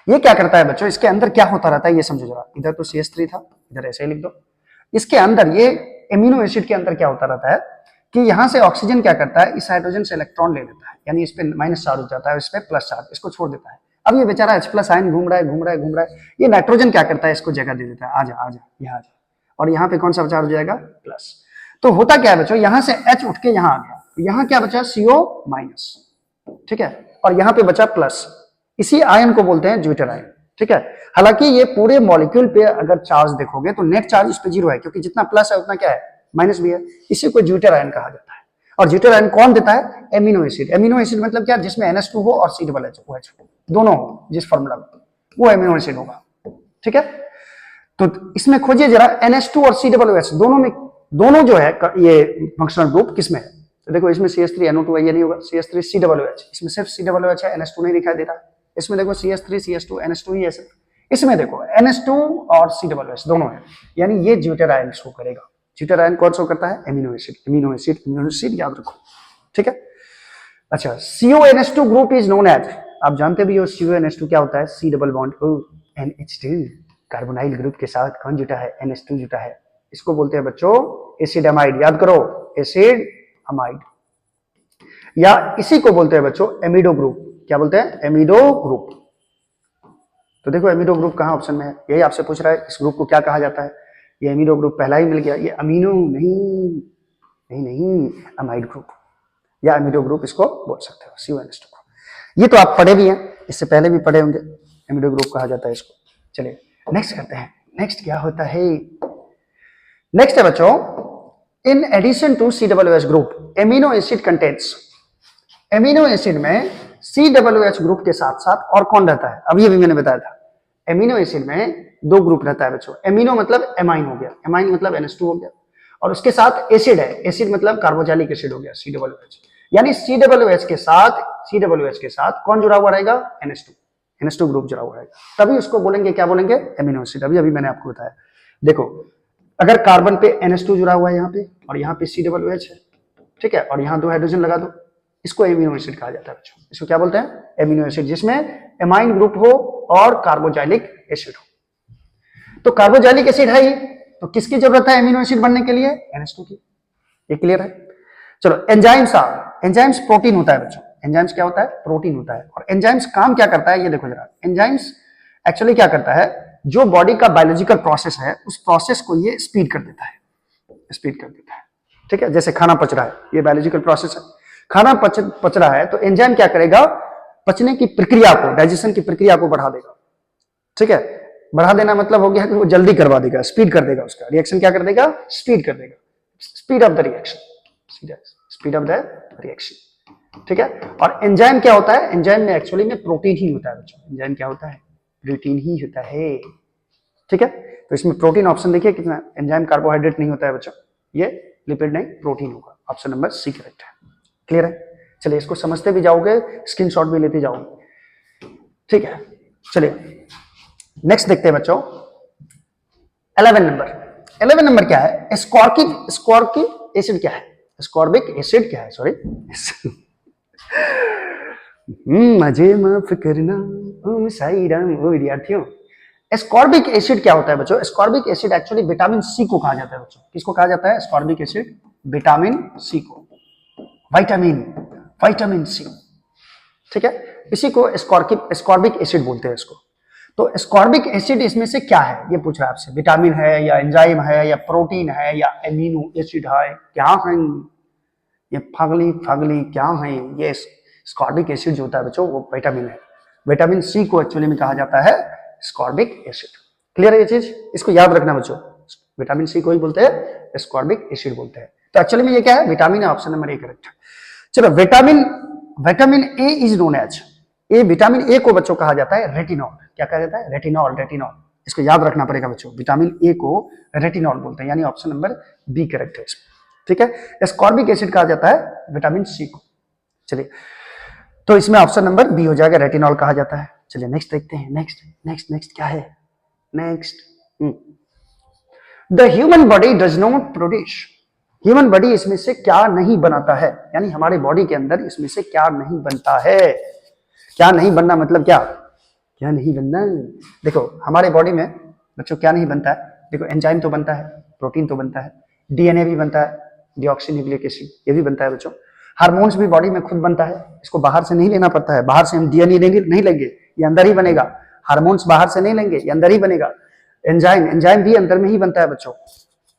ये क्या करता है बच्चों, इसके अंदर क्या होता रहता है ये समझो जरा। इधर तो CH3 था, इधर ऐसे ही लिख दो। इसके अंदर ये एमिनो एसिड के अंदर क्या होता रहता है कि यहां से ऑक्सीजन क्या करता है, इस हाइड्रोजन से इलेक्ट्रॉन ले लेता है, यानी इस पे माइनस चार्ज हो जाता है, इस पे प्लस चार्ज, इसको छोड़ देता है। अब ये बेचारा H+ आयन घूम रहा है, ये नाइट्रोजन क्या करता है, इसको जगह दे देता है, आजा आजा यहाँ आजा, और यहाँ पे कौन सा चार्ज हो जाएगा, प्लस। तो होता क्या है बच्चों, यहां से H उठ के यहाँ आ गया, यहाँ क्या बचा, CO-, ठीक है, और यहाँ पे बचा प्लस। इसी आयन को बोलते हैं ज्यूटर आयन, ठीक है। हालांकि ये पूरे मॉलिक्यूल पे अगर चार्ज देखोगे तो नेट चार्ज इस पे 0 है, क्योंकि जितना प्लस है उतना क्या है, माइनस भी है। इसी को ज्यूटर आयन कहा जाता है। और ज्यूटर आयन कौन देता है, एमिनो एसिड। एमिनो एसिड मतलब क्या, जिसमें NH2 हो और COOH दोनों हो, जिस फॉर्मूला में, वो एमिनो एसिड होगा, ठीक है। तो इसमें खोजिए जरा NH2 और COOH दोनों जो है ये फंक्शनल ग्रुप किसमें है। तो देखो इसमें CH3NO2 है, ये नहीं होगा, CH3COOH, इसमें सिर्फ COOH है, NH2 नहीं दिखाई दे रहा। इसमें देखो CH3CH2 NH2 ही है, इसमें देखो NH2 और COOH दोनों है, यानी ये ज्यूटर आयन शो करेगा। ज्यूटर आयन कौन शो करता है, एमिनो एसिड याद रखो, ठीक है। अच्छा, CONH2 group is known as, आप जानते भी हो CONH2 क्या होता है, C double bond NH2, carbonyl group के साथ कौन जुटा है, NH2 जुटा है, इसको बोलते हैं बच्चों एसिड अमाइड, याद करो एसिड अमाइड, या इसी को बोलते हैं बच्चों एमिडो ग्रुप। क्या बोलते हैं, एमिडो ग्रुप। तो देखो एमिडो ग्रुप कहां ऑप्शन में है, यही आपसे पूछ रहा है, इस ग्रुप को क्या कहा जाता है। ये एमिडो ग्रुप पहला ही मिल गया, ये अमीनो नहीं अमाइड ग्रुप या एमिडो ग्रुप इसको बोल सकते हो, CONH2 को। ये तो आप पढ़े भी हैं, इससे पहले भी पढ़े होंगे, एमिडो ग्रुप कहा जाता है इसको। चलिए नेक्स्ट करते हैं, नेक्स्ट क्या होता है, नेक्स्ट है बच्चों, in addition to COOH group amino acid contents, amino acid में COOH ग्रुप के साथ साथ और कौन रहता है, अभी अभी मैंने बताया था, एमिनो एसिड में 2 ग्रुप रहता है बच्चों। एमिनो मतलब एमाइन हो गया, एमाइन मतलब NH2 हो गया, और उसके साथ एसिड है, एसिड मतलब कार्बोक्सिलिक एसिड हो गया, COOH, यानी COOH के साथ कौन जुड़ा हुआ रहेगा, NH2 ग्रुप जुड़ा हुआ रहेगा, तभी उसको बोलेंगे, क्या बोलेंगे, एमिनो एसिड। अभी अभी मैंने आपको बताया। देखो अगर कार्बन पे NH2 जुड़ा हुआ है यहाँ पे, और यहाँ पे COOH है, ठीक है, और यहाँ 2 हाइड्रोजन लगा दो, इसको एमिनो एसिड कहा जाता है बच्चों। इसको क्या बोलते हैं, एमिनो एसिड, जिसमें एमाइन ग्रुप हो और कार्बोक्सिलिक एसिड हो। तो कार्बोक्सिलिक एसिड है ही, तो किसकी जरूरत है एमिनो एसिड बनने के लिए, NH2 की। ये क्लियर है। चलो एंजाइम्स प्रोटीन होता है बच्चों, एंजाइम्स क्या होता है, प्रोटीन होता है। और एंजाइम्स काम क्या करता है, ये देखो जरा, एंजाइम्स एक्चुअली क्या करता है, जो बॉडी का बायोलॉजिकल प्रोसेस है उस प्रोसेस को ये स्पीड कर देता है, ठीक है। जैसे खाना पच रहा है, ये बायोलॉजिकल प्रोसेस है, खाना पच रहा है, तो एंजाइम क्या करेगा, पचने की प्रक्रिया को, डाइजेशन की प्रक्रिया को बढ़ा देगा, ठीक है। बढ़ा देना मतलब हो गया कि वो जल्दी करवा देगा, स्पीड कर देगा, उसका रिएक्शन क्या कर देगा, स्पीड कर देगा, स्पीड ऑफ द रिएक्शन, ठीक है। और एंजाइम क्या होता है, एंजाइम में एक्चुअली में प्रोटीन ही होता है बच्चों, एंजाइम क्या होता है, प्रोटीन ही होता है, ठीक है। तो इसमें प्रोटीन ऑप्शन देखिए कितना, एंजाइम कार्बोहाइड्रेट नहीं होता है बच्चों, ये लिपिड नहीं प्रोटीन होगा, ऑप्शन नंबर C करेक्ट है। क्लियर है। चलिए इसको समझते भी जाओगे, स्क्रीनशॉट भी लेते जाओगे, ठीक है। चलिए नेक्स्ट देखते हैं बच्चों, 11 नंबर क्या है, एस्कॉर्बिक एसिड क्या है, एस्कॉर्बिक एसिड क्या है, सॉरी मुझे माफ करना ओम साई राम। ओ विद्यार्थियों, एस्कॉर्बिक एसिड क्या होता है बच्चों, ascorbic acid actually vitamin C को कहा जाता है बच्चों। किसको कहा जाता है, एस्कॉर्बिक एसिड, विटामिन C को, विटामिन C, ठीक है। इसी को एस्कॉर्बिक एसिड बोलते हैं इसको। तो एस्कॉर्बिक एसिड इसमें से क्या है, ये पूछ रहा है आपसे, विटामिन है या एंजाइम है या प्रोटीन है या एमिनो एसिड है, क्या है ये, फगली क्या है ये। एस्कॉर्बिक एसिड जो होता है बच्चों वो विटामिन है, विटामिन C को एक्चुअली में कहा जाता है एस्कॉर्बिक एसिड। क्लियर है ये चीज, इसको याद रखना बच्चों, विटामिन C को ही बोलते हैं एस्कॉर्बिक एसिड बोलते हैं। तो एक्चुअली में ये क्या है, विटामिन है, ऑप्शन नंबर A करेक्ट है। चलो vitamin A is known as, vitamin A को बच्चों कहा जाता है रेटिनॉल। क्या कहा जाता है, रेटिनॉल। इसको याद रखना पड़ेगा बच्चों, विटामिन A को रेटिनॉल बोलते हैं, यानी ऑप्शन नंबर B करेक्ट है इसमें, ठीक है। एस्कॉर्बिक एसिड कहा जाता है विटामिन C को। चलिए तो इसमें ऑप्शन नंबर B हो जाएगा, रेटिनॉल कहा जाता है। चलिए नेक्स्ट देखते हैं, नेक्स्ट क्या है, the human body does not produce, human body इसमें से क्या नहीं बनाता है, यानी हमारे बॉडी के अंदर इसमें से क्या नहीं बनता है। क्या नहीं बनना मतलब क्या, क्या नहीं बनना? देखो हमारे बॉडी में बच्चों क्या नहीं बनता है? देखो एंजाइम तो बनता है, प्रोटीन तो बनता है, डीएनए भी बनता है, डीऑक्सी न्यूक्लिक एसिड ये भी बनता है बच्चों। हार्मोन्स भी बॉडी में खुद बनता है, इसको बाहर से नहीं लेना पड़ता है। बाहर से हम डीएनए नहीं लेंगे, ये अंदर ही बनेगा। हार्मोन्स बाहर से नहीं लेंगे, ये अंदर ही बनेगा। एंजाइम भी अंदर में ही बनता है बच्चों,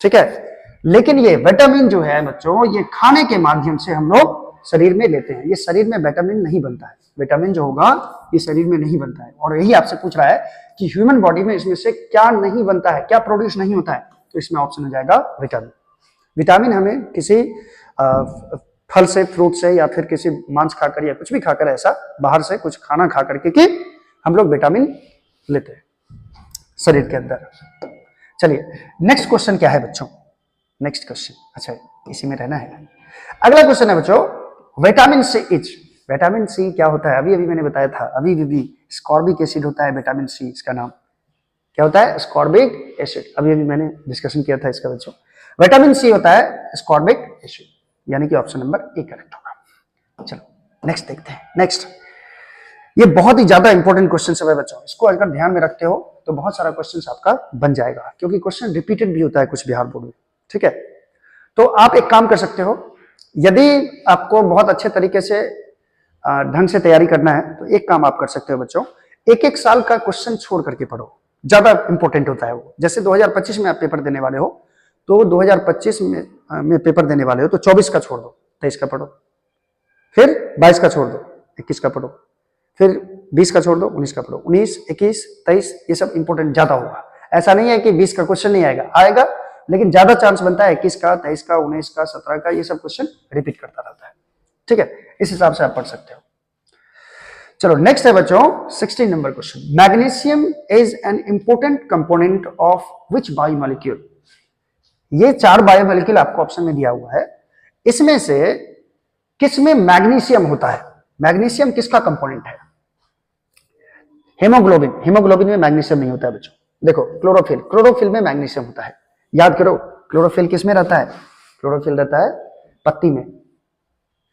ठीक है। लेकिन ये विटामिन जो है बच्चों, ये खाने के माध्यम से हम लोग शरीर में लेते हैं। ये शरीर में विटामिन नहीं बनता है, विटामिन जो होगा ये शरीर में नहीं बनता है। और यही आपसे पूछ रहा है कि ह्यूमन बॉडी में इसमें से क्या नहीं बनता है, क्या प्रोड्यूस नहीं होता है, तो इसमें ऑप्शन हो जाएगा विटामिन। विटामिन हमें किसी फल से, फ्रूट से, या फिर किसी मांस खाकर या कुछ भी खाकर, ऐसा बाहर से कुछ खाना खा करके कि हम लोग विटामिन लेते हैं शरीर के अंदर। चलिए नेक्स्ट क्वेश्चन क्या है बच्चों? नेक्स्ट क्वेश्चन, अच्छा इसी में रहना है। अगला क्वेश्चन है बच्चों, vitamin C is, vitamin C क्या होता है? अभी अभी मैंने बताया था, अभी स्कॉर्बिक एसिड होता है विटामिन सी, इसका नाम क्या होता है? Ascorbic acid. अभी अभी मैंने डिस्कशन किया था इसका बच्चों। विटामिन सी होता है स्कॉर्बिक एसिड, यानी कि ऑप्शन नंबर ए करेक्ट होगा। चलो नेक्स्ट देखते हैं। नेक्स्ट, ये बहुत ही ज्यादा इंपॉर्टेंट क्वेश्चन है बच्चों, इसको अगर ध्यान में रखते हो तो बहुत सारा क्वेश्चन आपका बन जाएगा, क्योंकि क्वेश्चन रिपीटेड भी होता है कुछ बिहार बोर्ड में, ठीक है। तो आप एक काम कर सकते हो, यदि आपको बहुत अच्छे तरीके से ढंग से तैयारी करना है तो एक काम आप कर सकते हो बच्चों, एक एक साल का क्वेश्चन छोड़ करके पढ़ो, ज्यादा इंपॉर्टेंट होता है वो। जैसे 2025 में आप पेपर देने वाले हो, तो 2025 में पेपर देने वाले हो तो 24 का छोड़ दो, 23 का पढ़ो, फिर 22 का छोड़ दो, 21 का पढ़ो, फिर 20 का छोड़ दो, 19 का पढ़ो, 19, 21, 23 ये सब इंपॉर्टेंट ज्यादा होगा। ऐसा नहीं है कि 20 का क्वेश्चन नहीं आएगा, आएगा, लेकिन ज्यादा चांस बनता है 21 का, 23 का, 19 का, 17 का, ये सब क्वेश्चन रिपीट करता रहता है, ठीक है। इस हिसाब से आप पढ़ सकते हो। चलो नेक्स्ट है बच्चों 16 number question, magnesium is an important component of which biomolecule. ये 4 बायोमोलिक्यूल आपको ऑप्शन में दिया हुआ है, इसमें से किसमें मैग्नीशियम होता है? मैग्नीशियम किसका कंपोनेंट है? हेमोग्लोबिन, हेमोग्लोबिन में मैग्नीशियम नहीं होता है बच्चों। देखो क्लोरोफिल, क्लोरोफिल में मैग्नीशियम होता है, याद करो। क्लोरोफिल किसमें रहता है? क्लोरोफिल रहता है पत्ती में,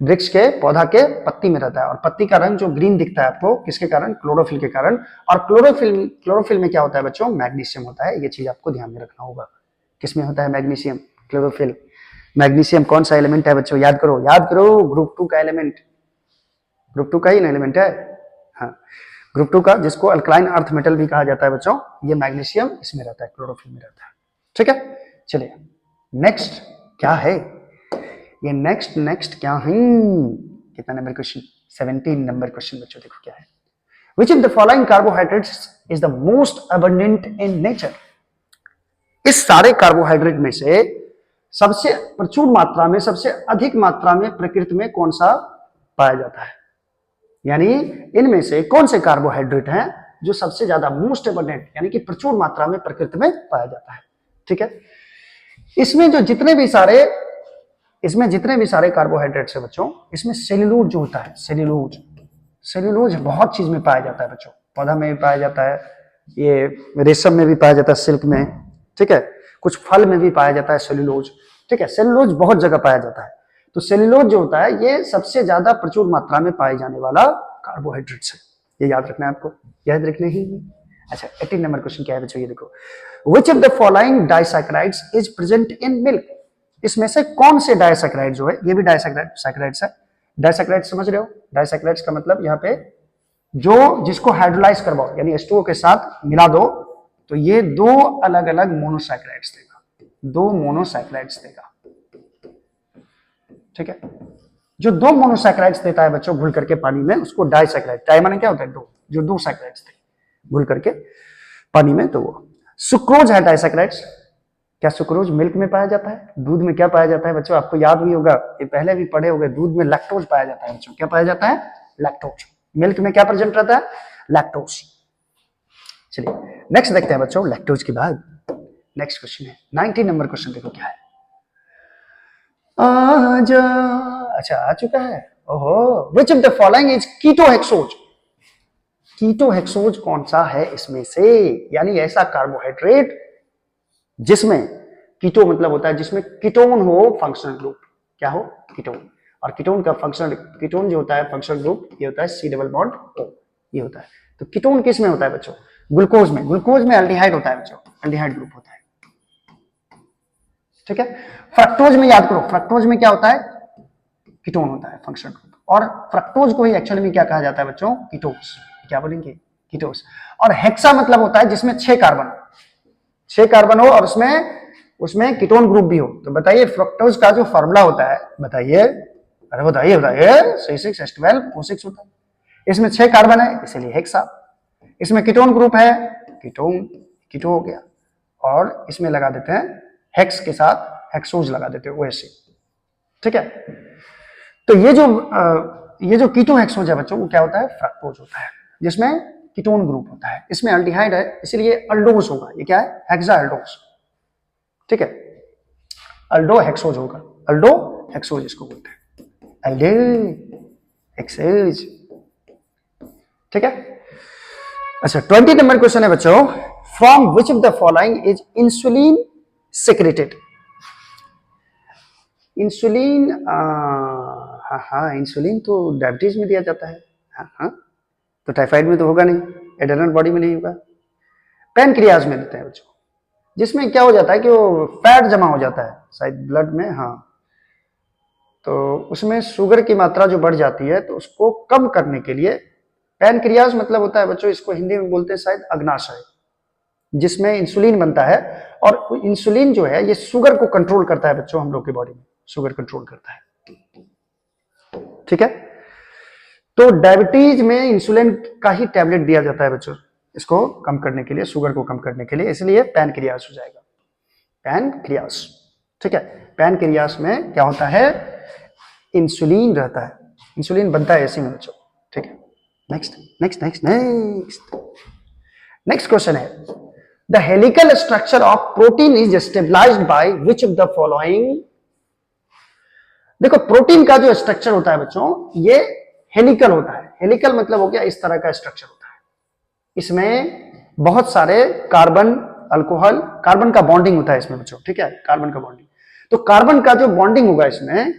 वृक्ष के, पौधा के पत्ती में रहता है। और पत्ती का रंग जो ग्रीन दिखता है आपको, किसके कारण? क्लोरोफिल के कारण। और क्लोरोफिल में क्या होता है बच्चों? मैग्नीशियम होता है। ये चीज आपको ध्यान में रखना होगा। किसमें होता है मैग्नीशियम? क्लोरोफिल। मैग्नीशियम कौन सा एलिमेंट है बच्चों? याद करो, याद करो, ग्रुप 2 का एलिमेंट, ग्रुप 2 का ही एलिमेंट है, हाँ, ग्रुप 2 का, जिसको अल्कलाइन अर्थ मेटल भी कहा जाता है बच्चों। ये मैग्नीशियम इसमें रहता है, क्लोरोफिल में रहता है, ठीक है। चलिए नेक्स्ट क्या है ये? नेक्स्ट क्या है? कितना नंबर क्वेश्चन? 17 नंबर क्वेश्चन बच्चों, देखो क्या है। Which of the following carbohydrates is the most abundant in nature? इस सारे कार्बोहाइड्रेट में से सबसे प्रचुर मात्रा में, सबसे अधिक मात्रा में प्रकृति में कौन सा पाया जाता है? यानी इनमें से कौन से कार्बोहाइड्रेट हैं जो सबसे ज्यादा मोस्ट एबंडेंट, यानी कि प्रचुर मात्रा में प्रकृति में पाया जाता है, ठीक है। इसमें जितने भी सारे कार्बोहाइड्रेट्स है बच्चों, इसमें सेल्यूलोज जो होता है, सेल्यूलोज बहुत चीज में पाया जाता है बच्चों। पौधा में भी पाया जाता है, ये रेशम में भी पाया जाता है, सिल्क में, ठीक है। कुछ फल में भी पाया जाता है सेल्यूलोज, ठीक है। सेल्यूलोज बहुत जगह पाया जाता है। तो सेल्यूलोज जो होता है ये सबसे ज्यादा प्रचुर मात्रा में पाए जाने वाला कार्बोहाइड्रेट्स है। ये याद रखना है आपको, याद रखना ही। अच्छा 18 नंबर क्वेश्चन क्या है बच्चों? ये देखो, विच of the following disaccharides is present in milk? इसमें से कौन से डाइसैकेराइड जो है, ये भी डाइसैकेराइड्स है। डाइसैकेराइड समझ रहे हो? डाइसैकेराइड्स का मतलब यहाँ पे जिसको हाइड्रोलाइज करवाओ, यानी H2O के साथ मिला दो, तो ये 2 अलग अलग मोनोसैकेराइड्स देगा, 2 मोनोसैकेराइड्स देगा, ठीक है। जो 2 मोनोसैकेराइड्स देता है बच्चों घुल करके पानी में, उसको डाइसैकेराइड। डाई माने क्या होता है? 2, जो 2 सैकेराइड्स थे घुल करके पानी में, तो वो सुक्रोज है डाइसैकेराइड्स। क्या सुक्रोज मिल्क में पाया जाता है? दूध में क्या पाया जाता है बच्चों? आपको याद भी होगा, ये पहले भी पढ़े होंगे, दूध में लैक्टोज पाया जाता है बच्चों। क्या पाया जाता है? लैक्टोज। मिल्क में क्या प्रेजेंट रहता है? लैक्टोज। चलिए नेक्स्ट देखते हैं बच्चों, लैक्टोज के बाद नेक्स्ट क्वेश्चन है 19 नंबर क्वेश्चन, देखो क्या है। आजा, अच्छा आ चुका है। ओहो, which of the following is ketohexose? Ketohexose कौन सा है इसमें से? यानी ऐसा कार्बोहाइड्रेट जिसमें कीटो मतलब होता है जिसमें कीटोन हो फंक्शनल ग्रुप। क्या हो? कीटोन। और कीटोन का फंक्शनल, कीटोन जो होता है फंक्शनल ग्रुप, ये होता है C डबल बॉन्ड O, ये होता है। तो कीटोन किस में होता है बच्चों? ग्लूकोज में। ग्लूकोज में एल्डिहाइड होता है बच्चों, एल्डिहाइड ग्रुप होता है। ठीक है। फ्रक्टोज में याद करो, फ्रक्टोज में क्या होता है? कीटोन होता है, फंक्शनल ग्रुप। और फ्रक्टोज को ही एक्चुअली में क्या कहा जाता है बच्चों? कीटोस। क्या बोलेंगे? कीटोस। और हेक्सा मतलब होता है जिसमें 6 कार्बन, 6 कार्बन हो और उसमें कीटोन ग्रुप भी हो। तो बताइए फ्रक्टोज का जो फार्मूला होता है, बताइए, अरे बताइए बताइए, C6H12O6 होता है। इसमें 6 कार्बन है इसलिए हेक्सा। इसमें कीटोन ग्रुप है, कीटो हो गया। और इसमें लगा देते हैं हेक्स के साथ हेक्सोज लगा देते हैं, OH। ठीक है। तो ये जो कीटो हेक्सोज है बच्चों, वो क्या होता है? फ्रक्टोज होता है, जिसमें कीटोन ग्रुप होता है। इसमें एल्डिहाइड है इसलिए अल्डोस होगा। ये क्या है? हेक्सा एल्डोस। ठीक है, अल्डो हेक्सोज होगा, अल्डो हेक्सोज इसको बोलते हैं, अल्डो हेक्सोज। ठीक है। अच्छा, 20 नंबर क्वेश्चन है बच्चों, from which of the following is insulin secreted? Insulin, हाँ, इंसुलिन तो डायबिटीज में दिया जाता है। हाँ, तो टाइफाइड में तो होगा नहीं, एड्रेनल बॉडी में नहीं होगा। पैनक्रियाज में देते हैं बच्चों, जिसमें क्या हो जाता है कि वो फैट जमा हो जाता है शायद ब्लड में। हाँ, तो उसमें शुगर की मात्रा जो बढ़ जाती है, तो उसको कम करने के लिए पैनक्रियाज मतलब होता है बच्चों, इसको हिंदी में बोलते हैं शायद अग्नाशय, जिसमें इंसुलिन बनता है। और इंसुलिन जो है ये शुगर को कंट्रोल करता है बच्चों, हम लोग की बॉडी में शुगर कंट्रोल करता है। ठीक है। तो डायबिटीज में इंसुलिन का ही टैबलेट दिया जाता है बच्चों, इसको कम करने के लिए, शुगर को कम करने के लिए, इसलिए पैनक्रियास हो जाएगा, पैनक्रियास। ठीक है। पैनक्रियास में क्या होता है? इंसुलिन रहता है, इंसुलिन बनता है इसी में बच्चों। ठीक है। नेक्स्ट क्वेश्चन है, the helical structure of protein is stabilized by which of the following? देखो, प्रोटीन का जो स्ट्रक्चर होता है बच्चों, ये हेलिकल होता है। हेलिकल मतलब हो गया इस तरह का स्ट्रक्चर होता है, इसमें बहुत सारे कार्बन, अल्कोहल, कार्बन का बॉन्डिंग होता है इसमें बच्चों। ठीक है, कार्बन का बॉन्डिंग। तो कार्बन का जो बॉन्डिंग होगा इसमें,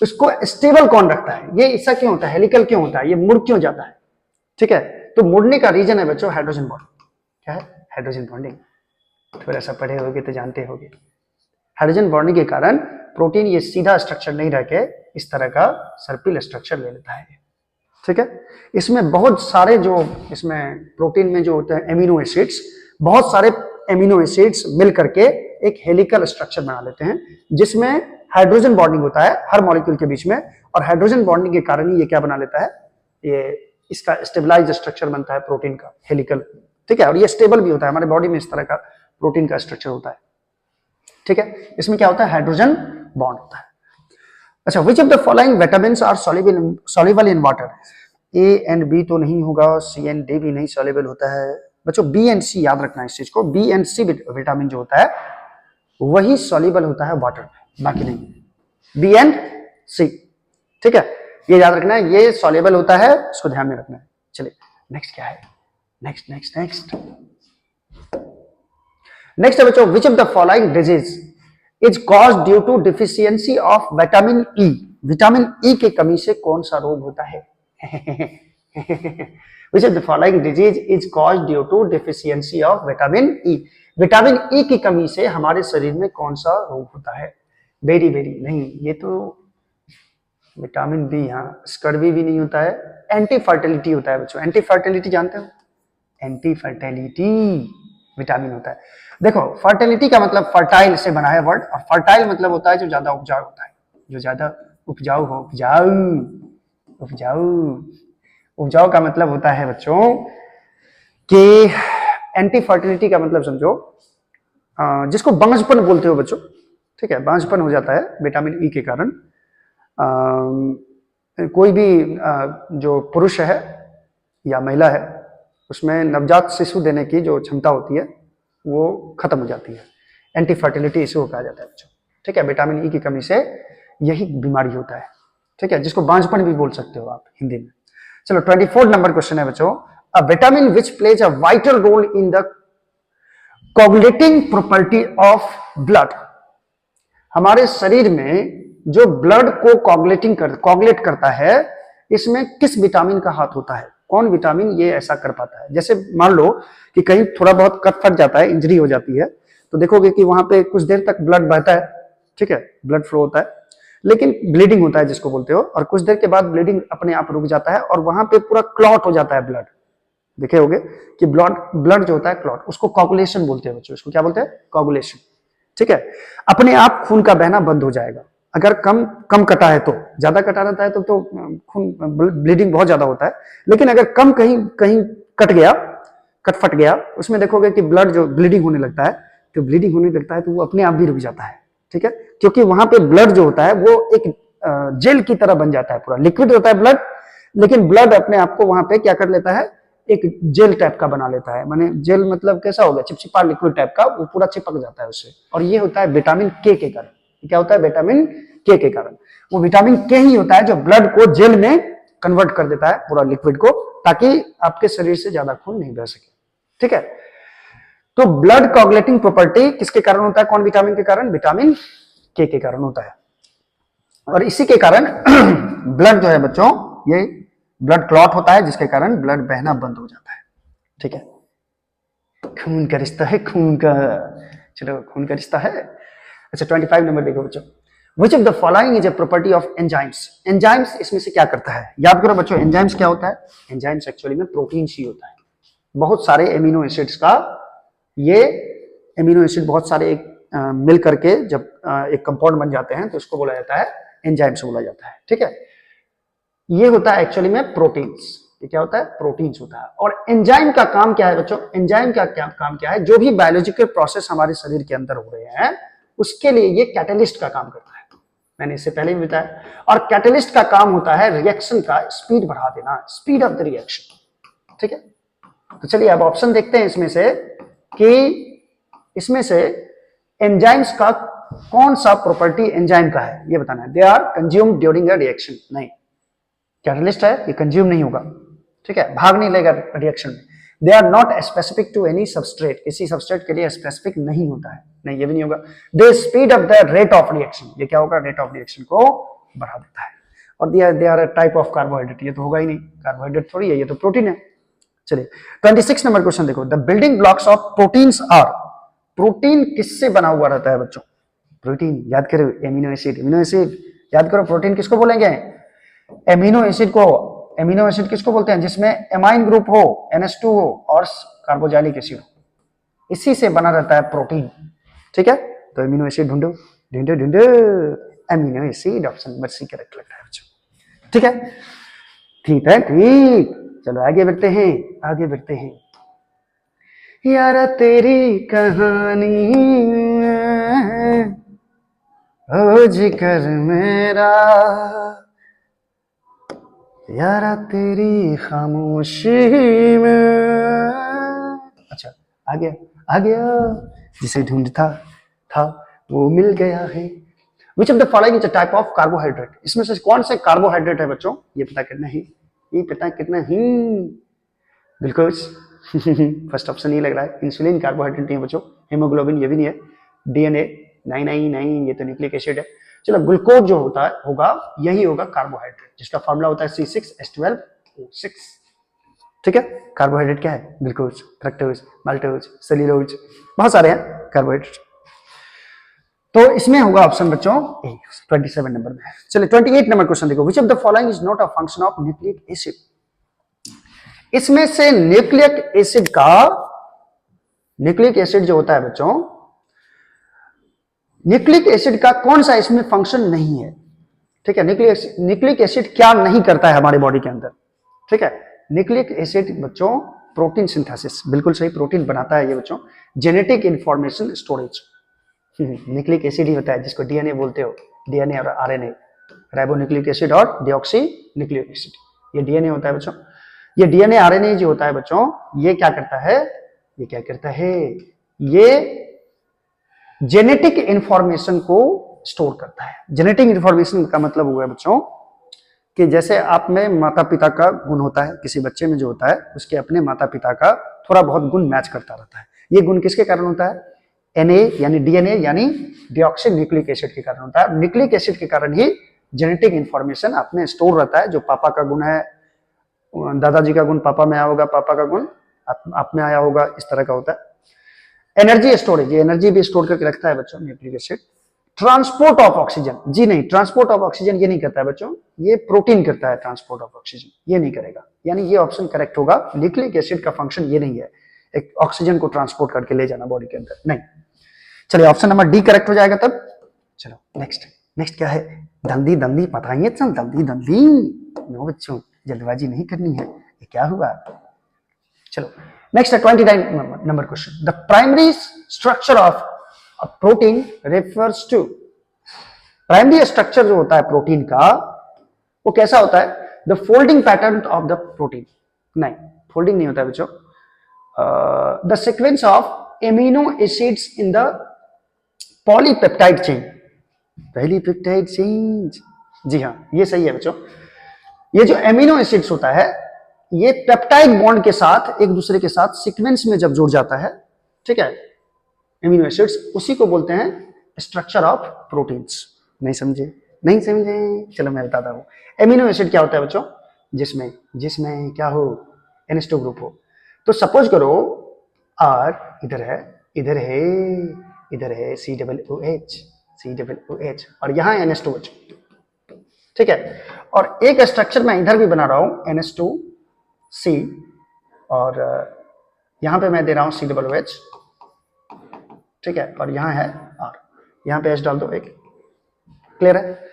उसको स्टेबल कौन रखता है? ये ऐसा क्यों होता है? हेलिकल क्यों होता है? ये मुड़ क्यों जाता है? ठीक है। तो मुड़ने का रीजन है बच्चों हाइड्रोजन बॉन्डिंग। क्या है? Hydrogen bonding. थोड़ा सा पढ़े होगे तो जानते होगे। हाइड्रोजन बॉन्डिंग के कारण प्रोटीन ये सीधा स्ट्रक्चर नहीं रह के इस तरह का सर्पिल स्ट्रक्चर ले लेता है। ठीक है। इसमें बहुत सारे जो इसमें प्रोटीन में जो होते हैं एमिनो एसिड्स, बहुत सारे एमिनो एसिड्स मिल करके एक हेलिकल स्ट्रक्चर बना लेते हैं, जिसमें हाइड्रोजन बॉन्डिंग होता है हर मॉलिक्यूल के बीच में। और हाइड्रोजन बॉन्डिंग के कारण ही ये क्या बना लेता है? ये इसका स्टेबलाइज्ड स्ट्रक्चर बनता है प्रोटीन का, हेलिकल। ठीक है। और ये स्टेबल भी होता है, हमारे बॉडी में इस तरह का प्रोटीन का स्ट्रक्चर होता है। ठीक है। इसमें क्या होता है? हाइड्रोजन बॉन्ड होता है। अच्छा, which of the following vitamins are soluble in water? A and B तो नहीं होगा, सी एंड डी भी नहीं सॉल्युबल होता है बच्चों। बी एंड सी याद रखना है इस चीज को, बी एंड सी विटामिन जो होता है वही सॉल्युबल होता है वाटर में, बाकी नहीं। बी एंड सी, ठीक है, ये याद रखना है, ये सॉल्युबल होता है, इसको ध्यान में रखना है। चलिए नेक्स्ट क्या है? नेक्स्ट है बच्चों, which of the following disease is caused due to deficiency of vitamin E? Vitamin E की कमी से कौन सा रोग होता है? Which of the following disease is caused due to deficiency of vitamin E? Vitamin E की कमी से हमारे शरीर में कौन सा रोग होता है? वेरी नहीं, ये तो विटामिन बी, हाँ, स्कर्वी भी नहीं होता है। एंटी फर्टिलिटी होता है बच्चों। एंटी फर्टिलिटी जानते हो? एंटी फर्टिलिटी विटामिन होता है। देखो, फर्टिलिटी का मतलब फर्टाइल से बना है वर्ड, और फर्टाइल मतलब होता है जो ज्यादा उपजाऊ होता है, जो ज्यादा उपजाऊ हो। उपजाऊ का मतलब होता है बच्चों कि एंटी फर्टिलिटी का मतलब समझो, जिसको बांझपन बोलते हो बच्चों। ठीक है, बांझपन हो जाता है विटामिन ई के कारण। कोई भी जो पुरुष है या महिला है, उसमें नवजात शिशु देने की जो क्षमता होती है वो खत्म हो जाती है। एंटी फर्टिलिटी इशू कहा जाता है बच्चों। ठीक है, विटामिन ई की कमी से यही बीमारी होता है। ठीक है, जिसको बांझपन भी बोल सकते हो आप हिंदी में। चलो 24 नंबर क्वेश्चन है बच्चों, a vitamin which plays a vital role in the coagulating property of blood? हमारे शरीर में जो ब्लड को कोगुलेट करता है, इसमें किस विटामिन का हाथ होता है? कौन विटामिन ये ऐसा कर पाता है? जैसे मान लो कि कहीं थोड़ा बहुत कट फट जाता है, इंजरी हो जाती है, तो देखोगे कि वहां पे कुछ देर तक ब्लड बहता है, ठीक है, ब्लड फ्लो होता है, लेकिन ब्लीडिंग होता है जिसको बोलते हो, और कुछ देर के बाद ब्लीडिंग अपने आप रुक जाता है और वहां पे पूरा क्लॉट हो जाता है ब्लड। देखे होगे कि ब्लड ब्लड जो होता है क्लॉट, उसको कोगुलेशन बोलते हैं बच्चों। उसको क्या बोलते हैं? कोगुलेशन, ठीक है। अपने आप खून का बहना बंद हो जाएगा। अगर कम कम कटा है, तो ज्यादा कटा रहता है तो खून ब्लीडिंग बहुत ज्यादा होता है, लेकिन अगर कम कहीं कहीं कट गया, कट फट गया, उसमें देखोगे कि ब्लड जो ब्लीडिंग होने लगता है, तो ब्लीडिंग होने लगता है तो वो अपने आप भी रुक जाता है, ठीक है, क्योंकि वहां पे ब्लड जो होता है वो एक जेल की तरह बन जाता है, पूरा लिक्विड होता है ब्लड, लेकिन ब्लड अपने आप को वहां पे क्या कर लेता है, एक जेल टाइप का बना लेता है। माने जेल मतलब कैसा हो गया, चिपचिपा लिक्विड टाइप का, वो पूरा चिपक जाता है उससे। और ये होता है विटामिन के कारण। क्या होता है? विटामिन के कारण। वो विटामिन के ही होता है जो ब्लड को जेल में कन्वर्ट कर देता है, पूरा लिक्विड को, ताकि आपके शरीर से ज्यादा खून नहीं बह सके, ठीक है। तो ब्लड कोगुलेटिंग प्रॉपर्टी किसके कारण होता है? कौन विटामिन के कारण? विटामिन के कारण होता है। और इसी के कारण ब्लड जो है बच्चों, ये ब्लड क्लॉट होता है, जिसके कारण ब्लड बहना बंद हो जाता है, ठीक है। खून का रिश्ता है, खून का, चलो खून का रिश्ता है। अच्छा 25 नंबर देखो बच्चों, which of the following is a property of enzymes. Enzymes इसमें से क्या करता है? याद करो बच्चों, एंजाइम्स क्या होता है? एंजाइम्स एक्चुअली में प्रोटीन ही होता है। बहुत सारे एमिनो एसिड्स का, ये एमिनो एसिड बहुत सारे मिल करके जब एक कंपाउंड बन जाते हैं तो इसको बोला जाता है एंजाइम्स बोला जाता है, ठीक है। ये होता है एक्चुअली में प्रोटीन्स। ये क्या होता है? प्रोटीन्स होता है। और एंजाइम का काम क्या है बच्चों? एंजाइम का क्या काम क्या है? जो भी बायोलॉजिकल प्रोसेस हमारे शरीर के अंदर हो रहे हैं, उसके लिए ये कैटलिस्ट का काम करता है। मैंने इससे पहले भी बताया। और कैटलिस्ट का काम होता है रिएक्शन का स्पीड बढ़ा देना, स्पीड ऑफ द रिएक्शन, ठीक है। तो चलिए अब ऑप्शन देखते हैं इसमें से कि इसमें से एंजाइम्स का कौन सा प्रॉपर्टी एंजाइम का है, ये बताना है। They are consumed during a reaction, नहीं, कैटलिस्ट है, ये कंज्यूम नहीं होगा, ठीक है, भाग नहीं लेगा रिएक्शन में। They are not specific to any substrate, किसी सबस्ट्रेट के लिए स्पेसिफिक नहीं होता है, नहीं, ये भी नहीं होगा। They speed up the rate of reaction, ये क्या होगा? रेट ऑफ रिएक्शन को बढ़ा देता है। और they are a type of carbohydrate, ये तो होगा ही नहीं, कार्बोहाइड्रेट थोड़ी है, ये तो प्रोटीन है। चलिए 26 नंबर क्वेश्चन देखो, the building blocks of proteins are. Protein किससे बना हुआ रहता है बच्चों? प्रोटीन याद करो, एमिनो एसिड, एमिनो एसिड याद करो। प्रोटीन किसको बोलेंगे? एमिनो एसिड को। एमिनो एसिड किसको बोलते हैं? जिसमें एमाइन ग्रुप हो, NH2 हो और कार्बोजाइलिक एसिड हो, इसी से बना रहता है प्रोटीन, ठीक है। तो एमिनो एसिड ढूंढो, ढूंढो ढूंढो, amino acid option number C correct लगता है बच्चों, ठीक है। ठीक है, ठीक, चलो आगे बढ़ते हैं, आगे बढ़ते हैं। यारा तेरी कहानी हो जिक्र मेरा, यारा तेरी खामोशी में। अच्छा आ गया, आ गया, जिसे ढूंढता था वो मिल गया है। Which of the following is a type of carbohydrate. इसमें से कौन से कार्बोहाइड्रेट है बच्चों? ये पता करना है, ये पता करना है। ग्लूकोज फर्स्ट ऑप्शन ये लग रहा है। इंसुलिन कार्बोहाइड्रेट नहीं है बच्चों, हेमोग्लोबिन ये भी नहीं है, डीएनए नहीं नहीं नहीं, ये तो न्यूक्लिक एसिड है। चलो ग्लूकोज जो होता है होगा, यही होगा कार्बोहाइड्रेट, जिसका फॉर्मूला होता है C6H12O6, ठीक है। कार्बोहाइड्रेट क्या है? ग्लूकोज, फ्रक्टोज, माल्टोज, सेल्यूलोज, बहुत सारे हैं कार्बोहाइड्रेट। तो इसमें होगा ऑप्शन बच्चों ए, 27 नंबर में। चलिए 28 नंबर क्वेश्चन देखो, विच of the following is not a function of nucleic acid. इसमें से न्यूक्लिक एसिड का, न्यूक्लिक एसिड जो होता है बच्चों, न्यूक्लिक एसिड का कौन सा इसमें फंक्शन नहीं है, ठीक है। न्यूक्लिक एसिड क्या नहीं करता है हमारे बॉडी के अंदर, ठीक है। न्यूक्लिक एसिड बच्चों प्रोटीन सिंथेसिस, बिल्कुल सही, प्रोटीन बनाता है ये बच्चों। Genetic information storage, nucleic acid ही होता है, जिसको डीएनए बोलते हो, डीएनए और आरएनए, राइबोन्यूक्लिक एसिड और डिऑक्सी न्यूक्लिक एसिड, ये डीएनए होता है बच्चों। ये डीएनए आरएनए जो होता है बच्चों, ये क्या करता है, ये क्या करता है, ये जेनेटिक इंफॉर्मेशन को स्टोर करता है। जेनेटिक इंफॉर्मेशन का मतलब हुआ है बच्चों कि जैसे आप में माता पिता का गुण होता है, किसी बच्चे में जो होता है उसके अपने माता पिता का थोड़ा बहुत गुण मैच करता रहता है। ये गुण किसके कारण होता है? एनए यानी डीएनए यानी डिऑक्सी न्यूक्लिक एसिड के कारण होता है। न्यूक्लिक एसिड के कारण ही जेनेटिक इंफॉर्मेशन आप में स्टोर रहता है। जो पापा का गुण है दादाजी का गुण पापा में आया होगा, पापा का गुण आप में आया होगा, इस तरह का होता है। एनर्जी स्टोरेज, ये एनर्जी भी स्टोर करके रखता है बच्चों nucleic acid. Transport of oxygen, जी नहीं, ट्रांसपोर्ट ऑफ ऑक्सीजन ये नहीं करता है बच्चों, ये प्रोटीन करता है ट्रांसपोर्ट ऑफ ऑक्सीजन, ये नहीं करेगा, यानी ये ऑप्शन करेक्ट होगा। न्यूक्लिक एसिड का फंक्शन ये नहीं है एक ऑक्सीजन को ट्रांसपोर्ट करके ले जाना बॉडी के अंदर, नहीं। चलिए ऑप्शन नंबर डी करेक्ट हो जाएगा तब। चलो नेक्स्ट क्या है, दल्दी दल्दी बताइए, चल दल्दी दल्दी, नो बच्चों जल्दबाजी नहीं करनी है, ये क्या हुआ। चलो नेक्स्ट है 29 number question, the primary structure of protein refers to. Primary structure जो होता है प्रोटीन का वो कैसा होता है, the folding pattern of the protein, नहीं फोल्डिंग नहीं होता है बच्चों, the sequence of amino acids in the polypeptide chain, पहली पेप्टाइड चेन, जी हाँ ये सही है बच्चों। ये जो एमिनो एसिड्स होता है ये पेप्टाइड बॉन्ड के साथ एक दूसरे के साथ सीक्वेंस में जब जुड़ जाता है, ठीक है, एमिनो एसिड्स, उसी को बोलते हैं स्ट्रक्चर ऑफ प्रोटीन्स। नहीं समझे, नहीं समझे, चलो मैं बताता हूं। एमिनो एसिड क्या होता है बच्चों, जिसमें क्या हो, NH2 ग्रुप हो। तो सपोज करो R इधर है, इधर है, इधर है COOH और यहां NH2H, ठीक है। और एक स्ट्रक्चर मैं इधर भी बना रहा हूं NH2C और यहां पे मैं दे रहा हूं COOH, ठीक है, और यहां है R, यहां पे H डाल दो एक, क्लियर है।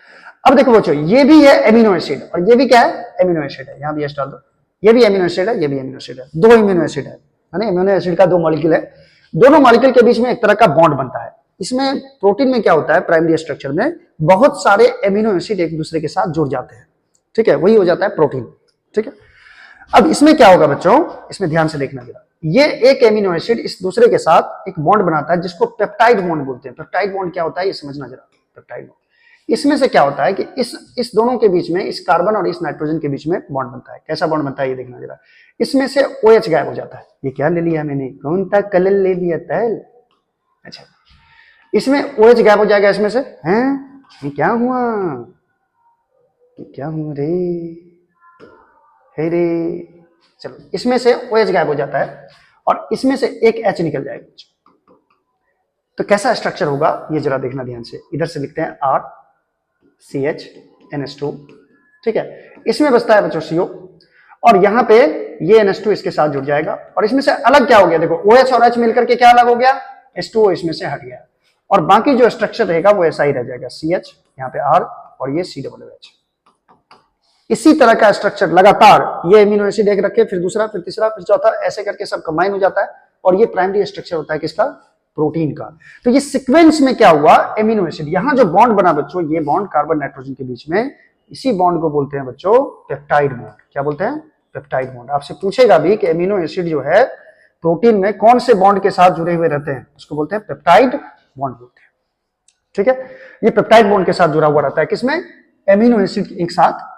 अब देखो बच्चों ये भी है एमिनो एसिड और ये भी क्या है, एमिनो एसिड है, यहां भी H डाल दो, ये भी एमिनो एसिड है, ये भी एमिनो एसिड है, दो एमिनो एसिड है ना, एमिनो एसिड का दो मॉलिक्यूल है, दोनों मॉलिक्यूल के बीच में एक तरह का बॉन्ड बनता है। इसमें प्रोटीन में क्या होता है, प्राइमरी स्ट्रक्चर में बहुत सारे एमिनो एसिड एक दूसरे के साथ जुड़ जाते हैं, ठीक है, वही हो जाता है प्रोटीन, ठीक है। अब इसमें क्या होगा बच्चों, इसमें ध्यान से देखना जरा, ये एक एमिनो एसिड इस दूसरे के साथ एक बॉन्ड बनाता है जिसको पेप्टाइड बॉन्ड बोलते हैं। पेप्टाइड बॉन्ड क्या होता है ये समझना जरा, पेप्टाइड बॉन्ड, इसमें से क्या होता है कि इस दोनों के बीच में, इस कार्बन और इस नाइट्रोजन के बीच में बॉन्ड बनता है। कैसा बॉन्ड बनता है ये देखना जरा, इसमें से OH गायब हो जाता है। ये क्या ले लिया मैंने, कौन सा कलर ले लिया तैल, अच्छा इसमें OH गायब हो जाएगा इसमें से, हैं ये क्या हुआ, ये क्या हुआ रे, हे रे, चलो इसमें से OH गायब हो जाता है और इसमें से एक H निकल जाएगा। तो कैसा स्ट्रक्चर होगा ये जरा देखना ध्यान से, इधर से लिखते हैं R CH NH2, ठीक है, इसमें बचता है बच्चों CO और यहाँ पे ये NH2 इसके साथ जुड़ जाएगा और इसमें से अलग क्या हो गया, देखो OH और H मिलकर के क्या अलग हो गया, H2O इसमें से हट गया और बाकी जो स्ट्रक्चर रहेगा वो ऐसा ही रह जाएगा, CH यहाँ पे R और ये COOH। इसी तरह का स्ट्रक्चर लगातार, ये एमिनो एसिड एक रखे, फिर दूसरा, फिर तीसरा, फिर चौथा, ऐसे करके सब कंबाइन हो जाता है और ये प्राइमरी स्ट्रक्चर होता है किसका, प्रोटीन का। तो ये सीक्वेंस में क्या हुआ, एमिनो एसिड, यहां जो बॉन्ड बना बच्चों, ये बॉन्ड कार्बन नाइट्रोजन के बीच में, इसी बॉन्ड को बोलते हैं बच्चों पेप्टाइड बॉन्ड। क्या बोलते हैं, पेप्टाइड बॉन्ड। आपसे पूछेगा भी कि एमिनो एसिड जो है प्रोटीन में कौन से बॉन्ड के साथ जुड़े हुए रहते हैं, उसको बोलते हैं पेप्टाइड बॉन्ड बोलते हैं, ठीक है। ये पेप्टाइड बॉन्ड के साथ जुड़ा हुआ रहता है किसमें, एमिनो एसिड एक साथ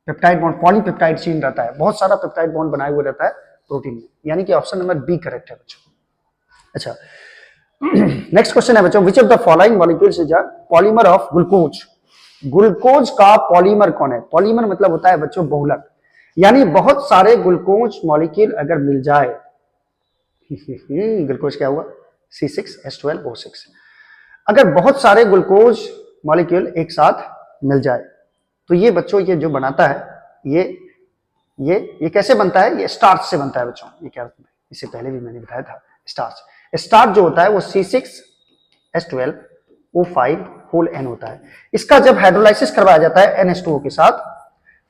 पेप्टाइड बॉन्ड, पॉलीपेप्टाइड चेन रहता है, बहुत सारा पेप्टाइड बॉन्ड बनाए हुए रहता है प्रोटीन में, यानी कि ऑप्शन नंबर बी करेक्ट है बच्चों। अच्छा नेक्स्ट क्वेश्चन है बच्चों, which of the following molecules is a polymer of glucose. Glucose का पॉलीमर कौन है, पॉलीमर मतलब होता है बच्चों बहुलक, यानी बहुत सारे ग्लूकोज मॉलिक्यूल अगर मिल जाए ग्लूकोज क्या हुआ C6H12O6, अगर बहुत सारे ग्लूकोज मॉलिक्यूल एक साथ मिल जाए तो ये बच्चों ये जो बनाता है ये कैसे बनता है, ये स्टार्च से बनता है बच्चों। ये क्या, इससे पहले भी मैंने बताया था, स्टार्च जो होता है वो C6H12O5 होता है। इसका जब हाइड्रोलाइसिस करवाया जाता है NH2O के साथ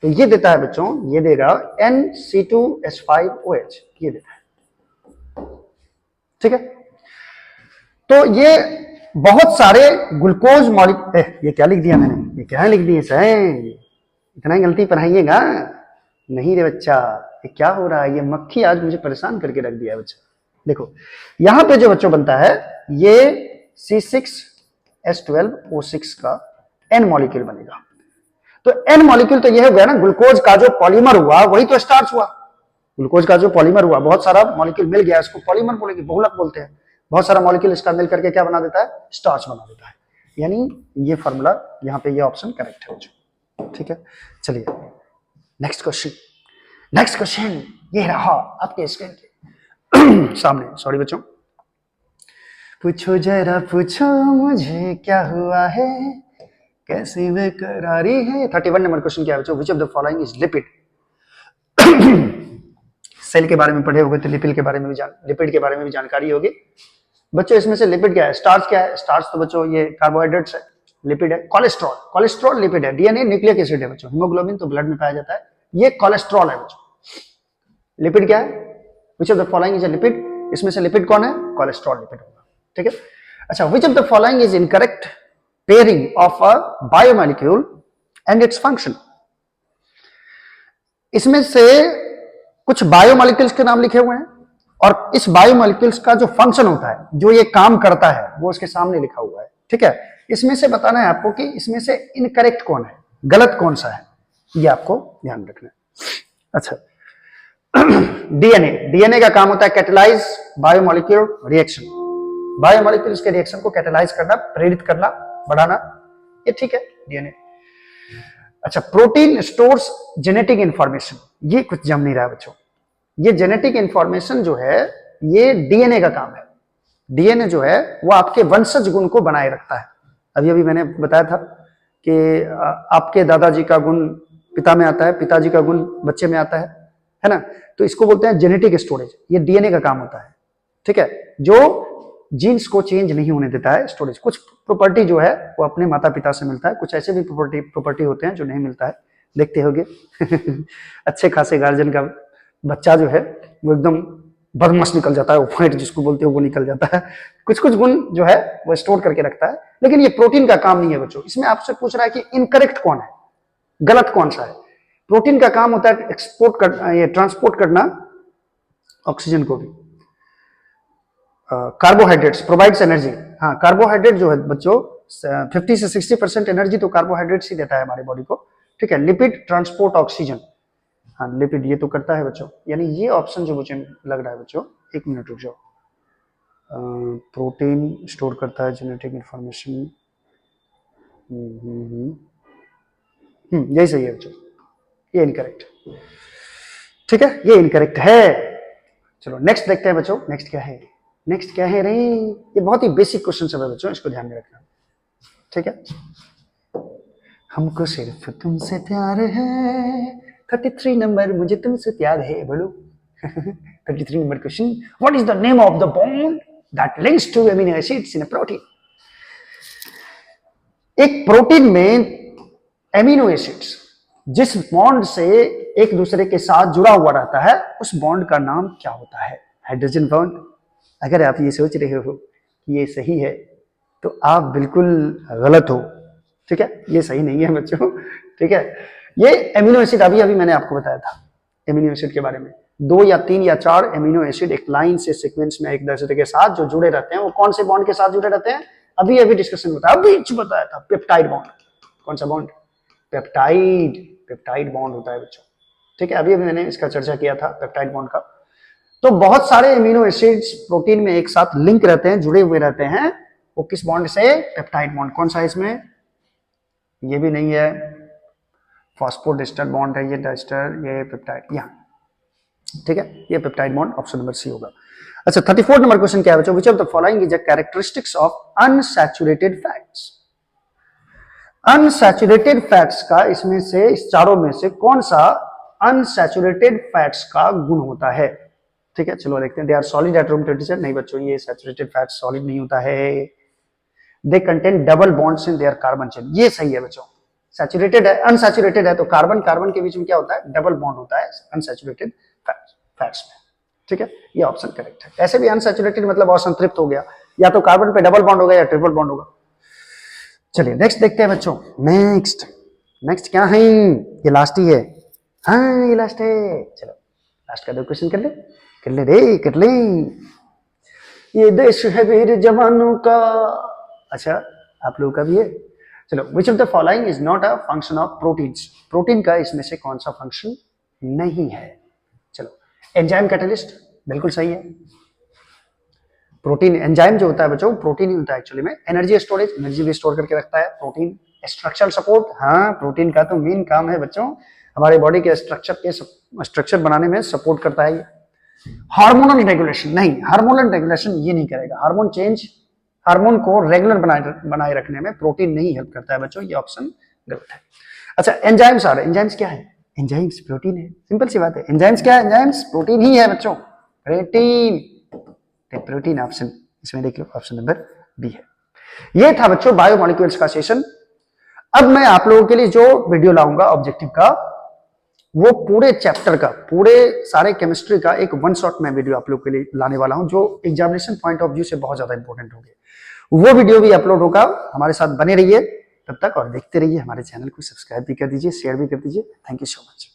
तो ये देता है बच्चों, ये देगा NC2H5OH, ये देता है, ठीक है। तो ये बहुत सारे ग्लूकोज मॉलिक्यूल, ये क्या लिख दिया मैंने, ये क्या लिख दिया सर, इतना गलती पढ़ाइएगा नहीं रे बच्चा, ये क्या हो रहा है, ये मक्खी आज मुझे परेशान करके रख दिया है बच्चा। देखो यहां पे जो बच्चों बनता है ये C6H12O6 का N मॉलिक्यूल बनेगा। तो N मॉलिक्यूल तो ये हो गया ना, ग्लूकोज का जो पॉलीमर हुआ वही तो स्टार्च हुआ। ग्लूकोज का जो पॉलीमर हुआ, बहुत सारा मॉलिक्यूल मिल गया, इसको पॉलीमर बोलेंगे, बहुलक बोलते हैं। बहुत सारा मॉलिक्यूल इसका मिल करके क्या बना देता है, स्टार्च बना देता है। यानी ये फॉर्मूला यहाँ पे ये ऑप्शन करेक्ट है, ठीक है। चलिए नेक्स्ट क्वेश्चन, नेक्स्ट क्वेश्चन ये रहा आपके स्क्रीन के सामने। सॉरी बच्चों, पूछो जरा पूछो मुझे क्या हुआ है, कैसी बेकरारी है। 31 नंबर क्वेश्चन क्या है बच्चों? Which of the following is lipid? Cell के बारे में पढ़े होगे तो लिपिड के बारे में भी जानकारी होगी बच्चों। इसमें से लिपिड क्या है? स्टार्च क्या है? स्टार्च तो बच्चों ये कार्बोहाइड्रेट्स है, लिपिड है। कोलेस्ट्रॉल लिपिड है। डीएनए न्यूक्लिक एसिड है बच्चों। हीमोग्लोबिन तो ब्लड में पाया जाता है, ये कोलेस्ट्रॉल है बच्चों। लिपिड क्या है? Which of the following is a lipid? इसमें से लिपिड कौन है? कोलेस्ट्रॉल लिपिड होगा, ठीक है। अच्छा, which of the following is incorrect pairing of a biomolecule and its function? इसमें से कुछ बायोमोलिक्यूल्स के नाम लिखे हुए हैं और इस बायोमोलिक्यूल्स का जो फंक्शन होता है, जो ये काम करता है, वो उसके सामने लिखा हुआ है, ठीक है। इसमें से बताना है आपको कि इसमें से इनकरेक्ट कौन है, गलत कौन सा है, ये आपको ध्यान रखना है। अच्छा, डीएनए का काम होता है कैटेलाइज बायोमोलिक्यूल रिएक्शन। बायोमोलिक्यूल्स के रिएक्शन को कैटेलाइज करना, प्रेरित करना, बढ़ाना, ये ठीक है डीएनए। अच्छा, प्रोटीन स्टोर्स जेनेटिक इंफॉर्मेशन, ये कुछ जम नहीं रहा है बच्चों। ये जेनेटिक इंफॉर्मेशन जो है ये डीएनए का काम है। डीएनए जो है वो आपके वंशज गुण को बनाए रखता है। अभी अभी मैंने बताया था कि आपके दादाजी का गुण पिता में आता है, पिताजी का गुण बच्चे में आता है ना। तो इसको बोलते हैं जेनेटिक स्टोरेज। ये डीएनए का काम होता है, ठीक है, जो जीन्स को चेंज नहीं होने देता है। स्टोरेज, कुछ प्रॉपर्टी जो है वो अपने माता पिता से मिलता है, कुछ ऐसे भी प्रॉपर्टी होते हैं जो नहीं मिलता है, देखते होगे। अच्छे खासे गार्जियन का बच्चा जो है वो एकदम बदमाश निकल जाता है, वो पॉइंट जिसको बोलते हो वो निकल जाता है। कुछ कुछ गुण जो है वो स्टोर करके रखता है, लेकिन ये प्रोटीन का काम नहीं है बच्चों। इसमें आपसे पूछ रहा है कि इनकरेक्ट कौन है, गलत कौन सा है। प्रोटीन का काम होता है एक्सपोर्ट करना, ये ट्रांसपोर्ट करना ऑक्सीजन को भी। Carbohydrates provides energy. हाँ, कार्बोहाइड्रेट जो है बच्चों 50 से 60% एनर्जी तो कार्बोहाइड्रेट्स ही देता है हमारे बॉडी को, ठीक है। लिपिड ट्रांसपोर्ट ऑक्सीजन, हाँ लिपिड ये तो करता है बच्चों। यानी ये ऑप्शन जो मुझे लग रहा है बच्चों, एक मिनट रुक जाओ। प्रोटीन स्टोर करता है जेनेटिक इंफॉर्मेशन, यही सही है बच्चों, ये इनकरेक्ट, ठीक है, ये इनकरेक्ट है। चलो नेक्स्ट देखते हैं बच्चों, नेक्स्ट क्या है रे। ये बहुत ही बेसिक क्वेश्चन सब है बच्चों, इसको ध्यान में रखना, ठीक है। हमको सिर्फ तुमसे प्यार है, 33 नंबर मुझे तुमसे प्यार है, बोलो। 33 number question, what is the name of the bond that links to amino acids in a protein? एक प्रोटीन में एमिनो एसिड्स जिस बॉन्ड से एक दूसरे के साथ जुड़ा हुआ रहता है, उस बॉन्ड का नाम क्या होता है? Hydrogen bond. अगर आप ये सोच रहे हो कि ये सही है तो आप बिल्कुल गलत हो, ठीक है, ये सही नहीं है बच्चों, ठीक है। ये एमिनो एसिड अभी अभी मैंने आपको बताया था एमिनो एसिड के बारे में। 2 या 3 या 4 एमिनो एसिड एक लाइन से सीक्वेंस में एक दूसरे के साथ जो जुड़े रहते हैं, वो कौन से बॉन्ड के साथ जुड़े रहते हैं? अभी अभी डिस्कशन होता है, अभी बताया था, पेप्टाइड बॉन्ड। कौन सा बॉन्ड? पेप्टाइड बॉन्ड होता है बच्चों, ठीक है। अभी अभी मैंने इसका चर्चा किया था पेप्टाइड बॉन्ड का। तो बहुत सारे एमिनो एसिड्स प्रोटीन में एक साथ लिंक रहते हैं, जुड़े हुए रहते हैं, वो किस बॉन्ड से? Peptide bond. कौन सा है इसमें? ये भी नहीं है, फॉस्फोडिस्टर बॉन्ड है, ये डाइस्टर, ये पेप्टाइड, यहाँ, ठीक है, ये peptide bond, option number C होगा। अच्छा, 34 नंबर क्वेश्चन क्या है बच्चों? Which of the following is a characteristics of unsaturated fats? Unsaturated fats का इसमें से, इस चारों में से कौन सा अनसैचुरेटेड फैट्स का गुण होता है? ठीक है, चलो देखते हैं। They are solid at room temperature. नहीं बच्चों, ये सैचुरेटेड फैट सॉलिड नहीं होता है। They contain double bonds in their carbon chain, ये सही है बच्चों। सैचुरेटेड है, अनसैचुरेटेड है तो कार्बन कार्बन के बीच में क्या होता है? डबल बॉन्ड होता है अनसैचुरेटेड फैट्स में, ठीक है, ये ऑप्शन करेक्ट है। ऐसे भी अनसैचुरेटेड मतलब असंतृप्त हो गया, या तो कार्बन पे डबल बॉन्ड होगा या ट्रिपल बॉन्ड होगा। चलिए नेक्स्ट देखते हैं बच्चों। नेक्स्ट क्या है? ये लास्ट ही है, हाँ ये लास्ट है। चलो लास्ट का 2 क्वेश्चन कर ले। ये देश है वीर जवानों का। अच्छा, आप लोगों का भी है। चलो, विच of the following is not a function of proteins? Protein का इसमें से कौन सा फंक्शन नहीं है? चलो, एंजाइम कैटलिस्ट बिल्कुल सही है। प्रोटीन एंजाइम जो होता है बच्चों, प्रोटीन ही होता है एक्चुअली में। एनर्जी स्टोरेज, एनर्जी भी स्टोर करके रखता है प्रोटीन। स्ट्रक्चरल सपोर्ट, हाँ प्रोटीन का तो मेन काम है बच्चों हमारे बॉडी के स्ट्रक्चर बनाने में सपोर्ट करता है ये। हार्मोनल रेगुलेशन, नहीं, हार्मोनल रेगुलेशन ये नहीं करेगा। हार्मोन को रेगुलर बनाए रखने में प्रोटीन नहीं हेल्प करता है बच्चों, ये ऑप्शन गलत है। अच्छा, एंजाइम्स आ रहे हैं। एंजाइम्स क्या है? एंजाइम्स प्रोटीन है, सिंपल सी बात है। एंजाइम्स क्या है? एंजाइम्स प्रोटीन ही है बच्चों, प्रोटीन ऑप्शन, इसमें देख लो ऑप्शन नंबर बी है। ये था बच्चों बायोमोलिक्यूल्स का सेशन। अब मैं आप लोगों के लिए जो वीडियो लाऊंगा ऑब्जेक्टिव का, वो पूरे चैप्टर का, पूरे सारे केमिस्ट्री का एक वन शॉट में वीडियो आप लोग के लिए लाने वाला हूं, जो एग्जामिनेशन पॉइंट ऑफ व्यू से बहुत ज्यादा इंपॉर्टेंट होगी। वो वीडियो भी अपलोड होगा, हमारे साथ बने रहिए तब तक, और देखते रहिए। हमारे चैनल को सब्सक्राइब भी कर दीजिए, शेयर भी कर दीजिए। Thank you so much.